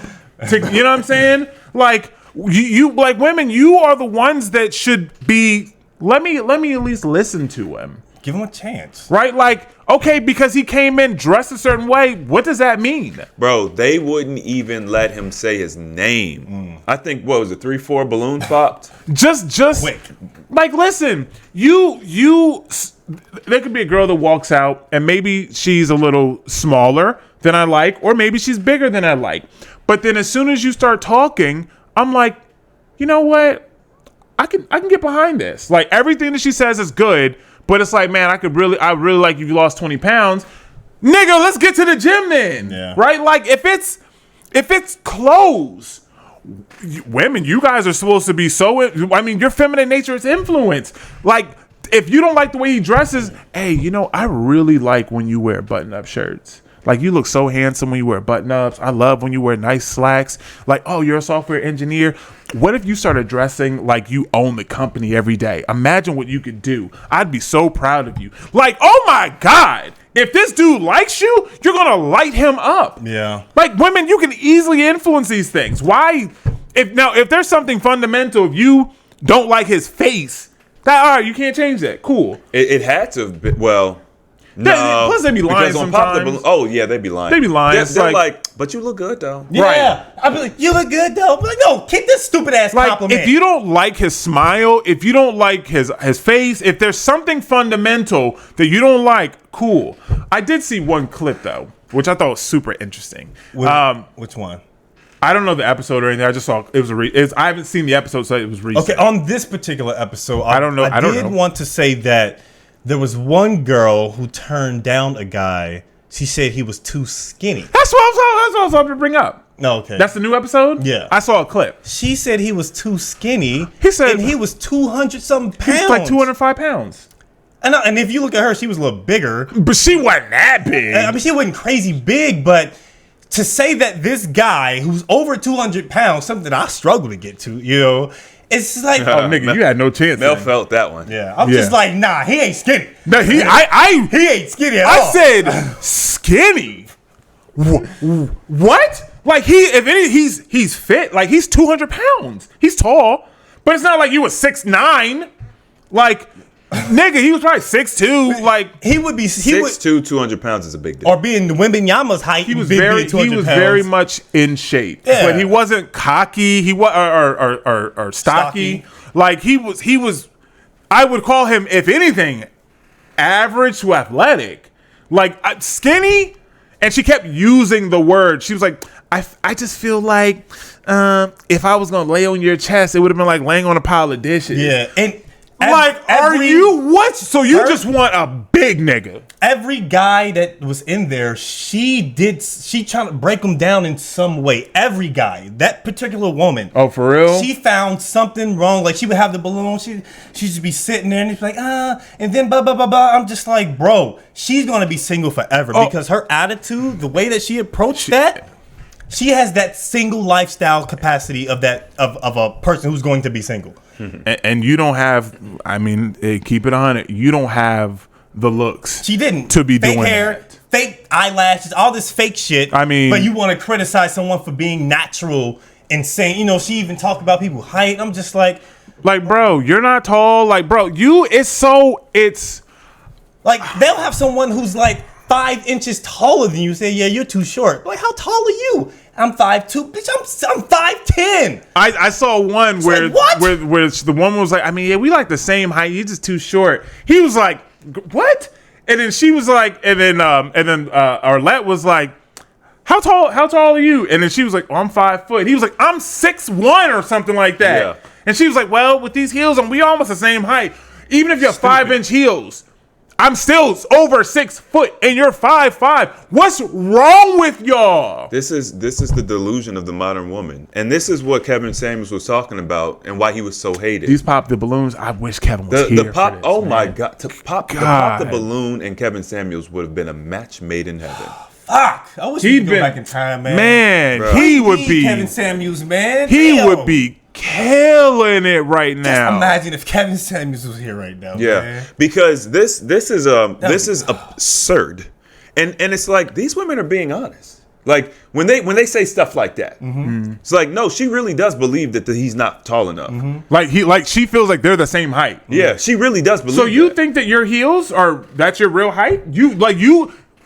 S1: You know what I'm saying? Like, you like women, you are the ones that should be. Let me at least listen to him.
S2: Give him a chance.
S1: Right? Like, okay, because he came in dressed a certain way, what does that mean?
S4: Bro, they wouldn't even let him say his name. I think, what was it, 3-4 balloons popped?
S1: Just
S2: Quick.
S1: like, listen, there could be a girl that walks out and maybe she's a little smaller than I like, or maybe she's bigger than I like. But then as soon as you start talking, I'm like, you know what? I can get behind this. Like, everything that she says is good, but it's like, man, I really like if you lost 20 pounds. Nigga, let's get to the gym then.
S2: Yeah.
S1: Right? Like, if it's clothes, women, you guys are supposed to be your feminine nature is influenced. Like, if you don't like the way he dresses, hey, I really like when you wear button-up shirts. Like, you look so handsome when you wear button-ups. I love when you wear nice slacks. Like, oh, you're a software engineer. What if you started dressing like you own the company every day? Imagine what you could do. I'd be so proud of you. Like, oh my God, if this dude likes you, you're going to light him up.
S2: Yeah.
S1: Like, women, you can easily influence these things. Why? If there's something fundamental, if you don't like his face, all right, you can't change that. Cool.
S4: It had to have been, well... No,
S1: plus they be lying sometimes.
S4: Oh yeah, they be lying.
S1: They be lying.
S4: They're like, but you look good though.
S2: Yeah.
S1: Right.
S2: I'd be like, you look good though. I'm like, no, kick this stupid ass
S1: Like,
S2: compliment.
S1: if you don't like his smile, if you don't like his face, if there's something fundamental that you don't like, cool. I did see one clip though, which I thought was super interesting.
S2: Which one?
S1: I don't know the episode or anything. I just saw it was I haven't seen the episode, so it was recent.
S2: Okay, on this particular episode, I
S1: don't know.
S2: I did want to say that there was one girl who turned down a guy. She said he was too skinny.
S1: That's what I was about to bring up.
S2: No, okay.
S1: That's the new episode?
S2: Yeah.
S1: I saw a clip.
S2: She said he was too skinny.
S1: He said-
S2: and he was 200-something pounds.
S1: He's like 205 pounds.
S2: And if you look at her, she was a little bigger.
S1: But she wasn't that big.
S2: I mean, she wasn't crazy big, but to say that this guy who's over 200 pounds, something I struggle to get to, it's like,
S1: Oh, nigga, you had no chance.
S4: Mel
S1: then.
S4: felt that one.
S2: yeah, I'm just like, nah, he ain't skinny.
S1: No, he
S2: ain't skinny at all.
S1: I said skinny. What? Like he's fit. Like he's 200 pounds. He's tall, but it's not like you were 6'9". Like, nigga, he was probably 6'2". Like
S2: he would be
S4: 6'2", 200 pounds is a big deal.
S2: or being Wembenyama's height.
S1: he was
S2: being
S1: very
S2: 200 pounds.
S1: very much in shape.
S2: Yeah.
S1: But he wasn't cocky. He was or stocky. Like he was. I would call him, if anything, average to athletic. Like skinny. And she kept using the word. She was like, I just feel like if I was gonna lay on your chest, it would have been like laying on a pile of dishes.
S2: Yeah, and
S1: are you what? So you just want a big nigga?
S2: Every guy that was in there, she trying to break them down in some way. Every guy, that particular woman.
S1: Oh, for real?
S2: She found something wrong. Like she would have the balloon. She'd just be sitting there and she'd be like, and then blah blah blah blah. I'm just like, bro, she's gonna be single forever because her attitude, the way that she approached that. She has that single lifestyle capacity of a person who's going to be single.
S1: And you don't have, keep it on it. You don't have the looks.
S2: She didn't.
S1: To be
S2: fake
S1: doing
S2: hair,
S1: that.
S2: fake eyelashes, all this fake shit.
S1: I mean,
S2: but you want to criticize someone for being natural and saying, she even talked about people's height. I'm just like,
S1: bro, you're not tall. Like, bro, it's
S2: like they'll have someone who's like 5 inches taller than you. Say, yeah, you're too short. Like, how tall are you? I'm 5'2". Bitch, I'm 5'10".
S1: I saw one where,
S2: like, what?
S1: where the woman was like, we like the same height. You're just too short. He was like, what? And then she was like, and then Arlette was like, how tall are you? And then she was like, oh, I'm 5 foot. He was like, I'm 6'1" or something like that. Yeah. And she was like, well, with these heels on, we almost the same height. Even if you have 5-inch heels, I'm still over 6 foot and you're 5'5". What's wrong with y'all?
S4: This is the delusion of the modern woman. And this is what Kevin Samuels was talking about and why he was so hated.
S1: These pop the balloons. I wish Kevin was here.
S4: The pop,
S1: for this,
S4: oh
S1: man.
S4: my God. To pop the balloon and Kevin Samuels would have been a match made in heaven.
S2: Fuck! I wish he could go back in time, man.
S1: Man,
S4: Bro.
S1: he would be.
S2: Kevin Samuels, man.
S1: He
S2: Damn.
S1: would be killing it right now.
S2: Just imagine if Kevin Samuels was here right now.
S4: Yeah,
S2: man.
S4: because this is absurd, and it's like these women are being honest. Like when they say stuff like that, it's like no, she really does believe that he's not tall enough.
S1: Like she feels like they're the same height.
S4: Yeah, she really does believe.
S1: So you
S4: that.
S1: think that your heels that's your real height?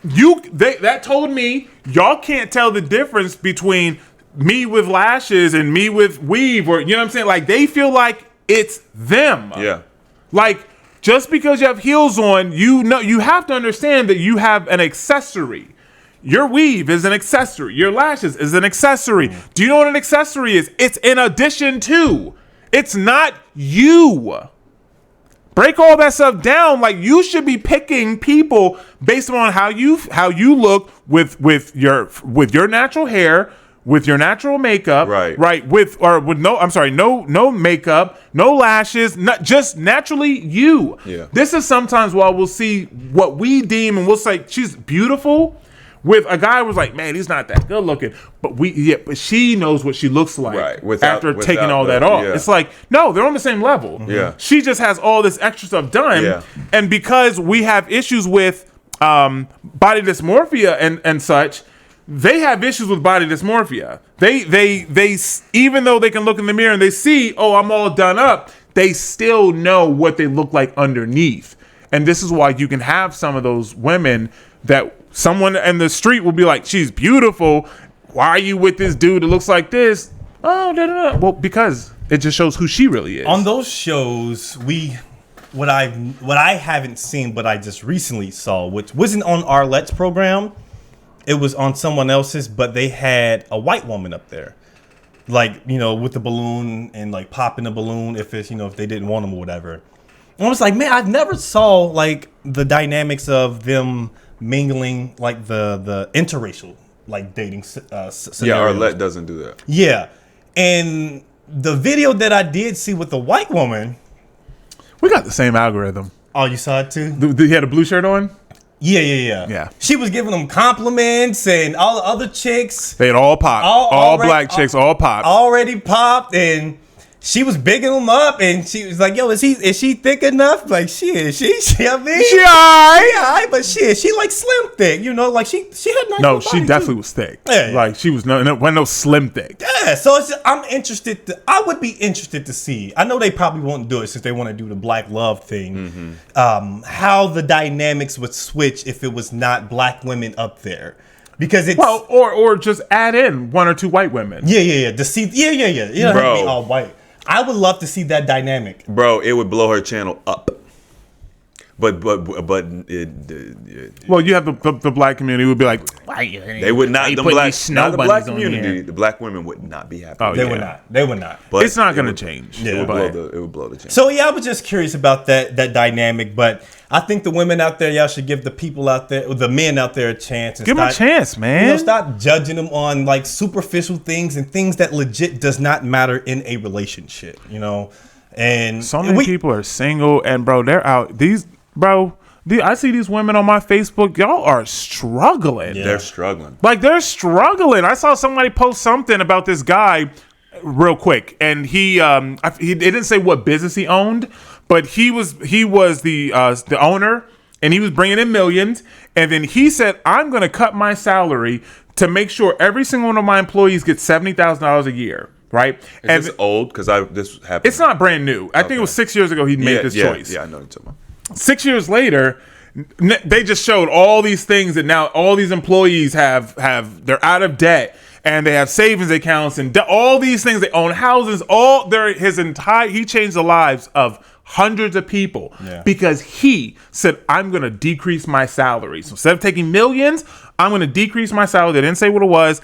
S1: That told me y'all can't tell the difference between me with lashes and me with weave, or you know what I'm saying? Like they feel like it's them.
S4: Yeah.
S1: Like just because you have heels on, you have to understand that you have an accessory. Your weave is an accessory. Your lashes is an accessory. Do you know what an accessory is? It's in addition to. It's not you. Break all that stuff down. Like you should be picking people based on how you look with your natural hair, with your natural makeup,
S4: right?
S1: No makeup, no lashes, not just naturally you.
S4: Yeah. This
S1: is sometimes why we'll see what we deem and we'll say she's beautiful. With a guy who was like, man, he's not that good looking, but she knows what she looks like after taking all that off.
S4: Yeah.
S1: It's like, no, they're on the same level.
S4: Yeah.
S1: She just has all this extra stuff done.
S4: Yeah.
S1: And because we have issues with body dysmorphia and such, they have issues with body dysmorphia. They even though they can look in the mirror and they see, oh, I'm all done up, they still know what they look like underneath. And this is why you can have some of those women that someone in the street will be like, she's beautiful. Why are you with this dude that looks like this? Oh, da-da-da. Well, because it just shows who she really is.
S2: On those shows, what I haven't seen, but I just recently saw, which wasn't on Arlette's program. It was on someone else's, but they had a white woman up there, like, you know, with the balloon and like popping the balloon if it's, you know, if they didn't want them or whatever. And I was like, man, I never saw like the dynamics of them mingling, like the interracial like dating scenarios.
S4: Yeah, Arlette doesn't do that.
S2: Yeah, and the video that I did see with the white woman,
S1: we got the same algorithm.
S2: Oh, you saw it too?
S1: He had a blue shirt on?
S2: Yeah. She was giving them compliments and all the other chicks.
S1: They had all popped. All black chicks, all popped.
S2: Already popped, and she was bigging them up, and she was like, "Yo, is she thick enough?" Like, she I mean, she alright, but she like slim thick, you know, like she had nice.
S1: No, she definitely
S2: too.
S1: was thick.
S2: Yeah.
S1: Like she was no slim thick.
S2: Yeah, so I would be interested to see. I know they probably won't do it since they want to do the black love thing. How the dynamics would switch if it was not black women up there. Because it's
S1: or just add in one or two white women.
S2: Yeah. To see, yeah. You don't have to be all white. I would love to see that dynamic,
S4: bro. It would blow her channel up. But
S1: well, you have the black community would be like,
S4: they would not. The black community, the black women would not be happy.
S2: They would not.
S1: But it's not going to change.
S4: Yeah, it would blow the channel.
S2: So yeah, I was just curious about that dynamic, but I think the women out there, y'all should give the people out there, or the men out there, a chance. And
S1: give them a chance, man.
S2: You know, stop judging them on like superficial things and things that legit does not matter in a relationship. You know, and
S1: so many people are single, and bro, they're out. I see these women on my Facebook. Y'all are struggling.
S4: Yeah. They're struggling.
S1: Like they're struggling. I saw somebody post something about this guy, real quick, and he didn't say what business he owned, but he was the owner, and he was bringing in millions. And then he said, "I'm going to cut my salary to make sure every single one of my employees gets $70,000 a year." Right?
S4: Is this old? Because this happened.
S1: It's not brand new. I think it was 6 years ago he made this choice.
S4: Yeah, I know what you're talking about.
S1: 6 years later, they just showed all these things that now all these employees have they're out of debt, and they have savings accounts and all these things. They own houses. He changed the lives of hundreds of people because he said, I'm going to decrease my salary. So instead of taking millions, I'm going to decrease my salary. They didn't say what it was,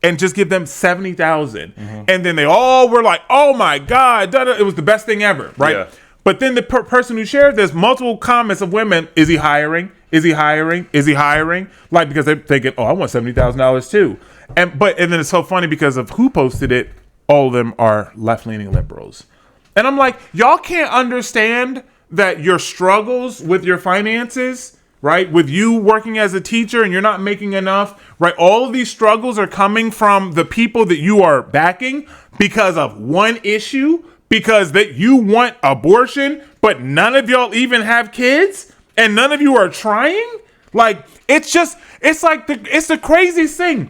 S1: and just give them $70,000. And then they all were like, oh my God, it was the best thing ever. Right. Yeah. But then the person who shared this, multiple comments of women, is he hiring? Is he hiring? Is he hiring? Like, because they're thinking, oh, I want $70,000 too. And then it's so funny because of who posted it. All of them are left-leaning liberals. And I'm like, y'all can't understand that your struggles with your finances, right? With you working as a teacher and you're not making enough, right? All of these struggles are coming from the people that you are backing because of one issue, because that you want abortion, but none of y'all even have kids and none of you are trying. Like, it's the craziest thing.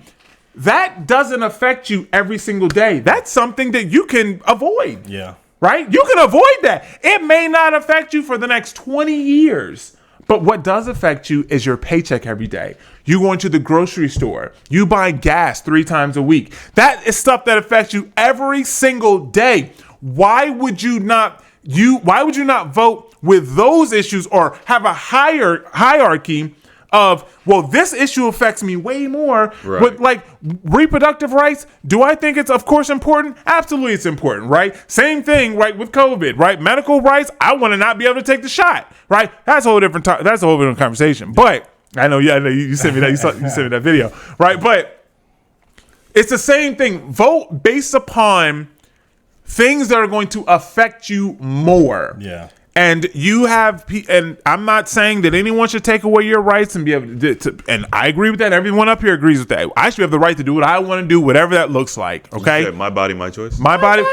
S1: That doesn't affect you every single day. That's something that you can avoid.
S2: Yeah.
S1: Right? You can avoid that. It may not affect you for the next 20 years. But what does affect you is your paycheck every day. You going to the grocery store. You buy gas 3 times a week. That is stuff that affects you every single day. Why would you not vote with those issues or have a higher hierarchy of, well, this issue affects me way more.
S4: Right.
S1: But like reproductive rights, do I think it's of course important? Absolutely it's important, right? Same thing, right, with COVID, right? Medical rights, I want to not be able to take the shot, right? That's a whole different conversation. But I know you sent me that, you sent me that video, right? But it's the same thing. Vote based upon things that are going to affect you more.
S2: Yeah.
S1: And and I'm not saying that anyone should take away your rights and be able to, and I agree with that. Everyone up here agrees with that. I should have the right to do what I want to do, whatever that looks like. Okay.
S4: My body, my choice.
S1: My body,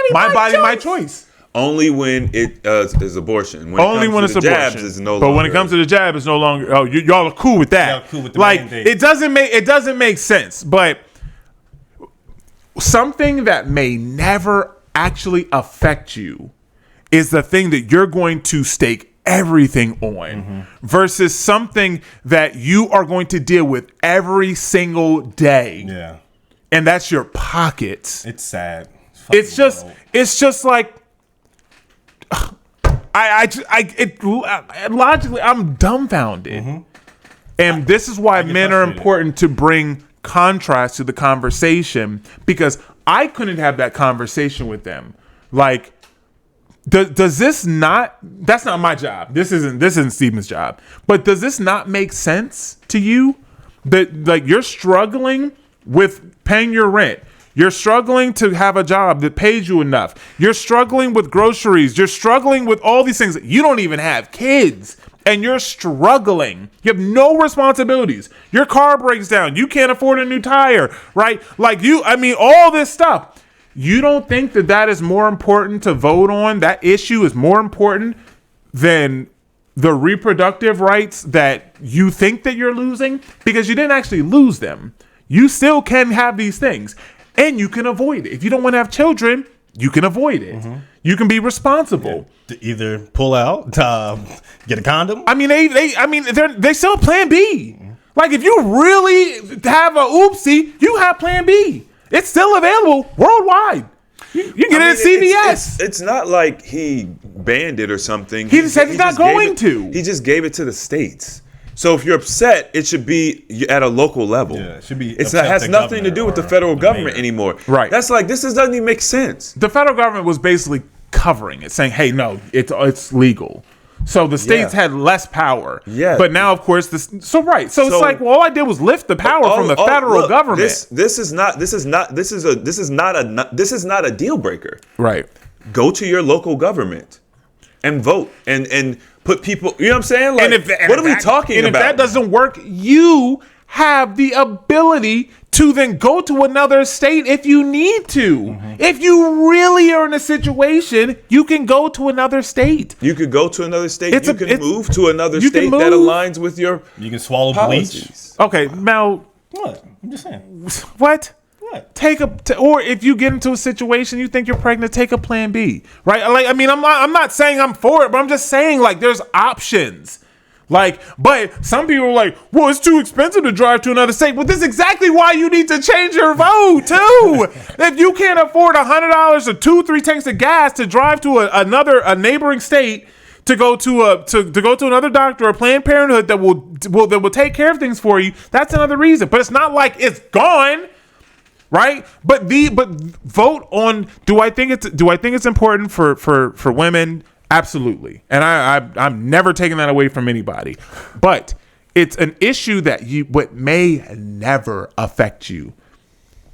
S1: my choice.
S4: Only when it is abortion.
S1: Only when it's abortion.
S4: Jabs, it's no
S1: but
S4: longer.
S1: When it comes to the jab, it's no longer. Oh, y'all are cool with that.
S2: Y'all cool with the
S1: like
S2: mandate.
S1: it doesn't make sense. But something that may never actually affect you is the thing that you're going to stake everything on versus something that you are going to deal with every single day.
S2: Yeah.
S1: And that's your pockets.
S2: It's sad.
S1: It's just like logically I'm dumbfounded. And this is why men are important to bring contrast to the conversation, because I couldn't have that conversation with them. Like, does this not? That's not my job. This isn't Steven's job. But does this not make sense to you? That like you're struggling with paying your rent. You're struggling to have a job that pays you enough. You're struggling with groceries. You're struggling with all these things. You don't even have kids, and you're struggling. You have no responsibilities. Your car breaks down. You can't afford a new tire, right? Like all this stuff. You don't think that is more important to vote on? That issue is more important than the reproductive rights that you think that you're losing? Because you didn't actually lose them. You still can have these things, and you can avoid it. If you don't want to have children, you can avoid it. You can be responsible.
S2: To either pull out, get a condom.
S1: I mean, they still have Plan B. Like, if you really have a oopsie, you have Plan B. It's still available worldwide. You can get it at CVS.
S4: It's not like he banned it or something.
S1: He said he's not going to.
S4: He just gave it to the states. So if you're upset, it should be at a local level.
S2: Yeah, it should be.
S4: It has nothing to do with the federal government anymore.
S1: Right.
S4: That's like, doesn't even make sense.
S1: The federal government was basically covering it, saying, hey, no, it's legal. So the states had less power. Yeah. But now, of course, it's like, well, all I did was lift the power from the federal government.
S4: This is not a deal breaker.
S1: Right.
S4: Go to your local government and vote and put people, you know what I'm saying? Like, what are we talking about?
S1: And if that doesn't work, you have the ability to then go to another state if you need to. If you really are in a situation, you can go to another state.
S4: You could go to another state. You can move to another state that aligns with your
S2: You can swallow
S4: policies.
S2: bleach.
S1: Okay, Mel.
S2: What? I'm just saying.
S1: What?
S2: What?
S1: Or if you get into a situation you think you're pregnant, take a Plan B, right? Like, I mean, I'm not saying I'm for it, but I'm just saying, like, there's options. Like, but some people are like, well, it's too expensive to drive to another state. Well, this is exactly why you need to change your vote too. If you can't afford $100 or 2-3 tanks of gas to drive to a neighboring state to go to another doctor or Planned Parenthood that will take care of things for you, that's another reason. But it's not like it's gone. Right, but vote on. Do I think it's important for women Absolutely. And I'm never taking that away from anybody. But it's an issue that may never affect you.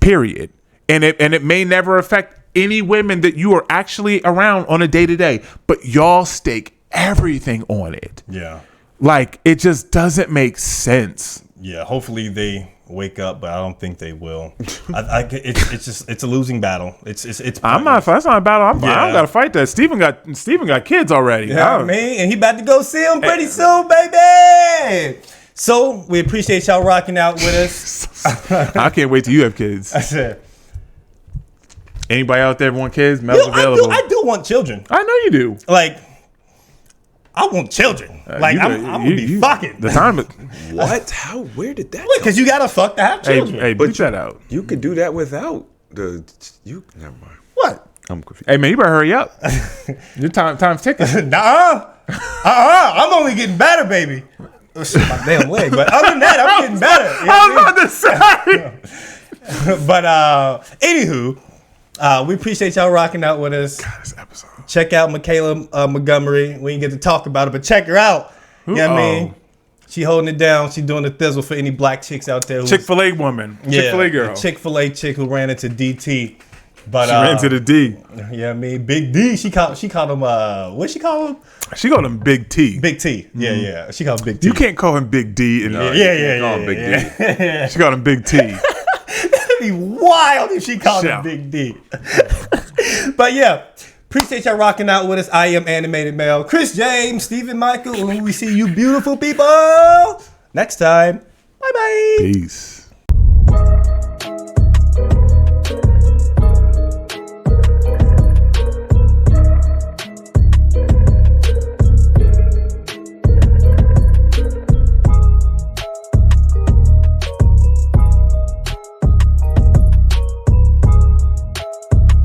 S1: Period. And it may never affect any women that you are actually around on a day-to-day. But y'all stake everything on it.
S2: Yeah. Like,
S1: it just doesn't make sense.
S2: Yeah. Hopefully they wake up, but I don't think they will. It's a losing battle. It's
S1: I'm not. That's not a battle. I don't got to fight that. Steven got kids already.
S2: Yeah, man, and he about to go see him pretty soon, baby. So we appreciate y'all rocking out with us.
S1: I can't wait till you have kids.
S2: I said,
S1: anybody out there want kids? Mel's available.
S2: I do want children.
S1: I know you do.
S2: Like, I want children. Like, I'm gonna be fucking.
S1: The time.
S4: What? How? Where did that?
S2: Because you gotta fuck to have children.
S1: Hey, beat that out.
S4: You could do that without the. Never mind.
S2: What?
S4: I'm confused.
S1: Hey man, you better hurry up. Your time's ticking.
S2: I'm only getting better, baby. Oh, shit, my damn leg. But other than that, I'm getting better. You know
S1: I was about to say.
S2: But anywho, we appreciate y'all rocking out with us.
S1: God, this episode.
S2: Check out Michaela Montgomery. We didn't get to talk about it, but check her out. You know what I mean? She holding it down. She doing the thizzle for any black chicks out there.
S1: Chick-fil-A woman. Chick-fil-A girl.
S2: Chick-fil-A chick who ran into DT. But
S1: she ran into the D.
S2: Yeah, I mean, Big D. She called him. What she call him?
S1: She called him Big T.
S2: Big T. Yeah, yeah. She called him Big T.
S1: You can't call him Big D.
S2: Yeah.
S1: She called him Big T.
S2: That'd be wild if she called him Big D. But yeah, appreciate y'all rocking out with us. I am Animated Male, Chris James, Stephen Michael, and we see you beautiful people next time. Bye bye.
S1: Peace.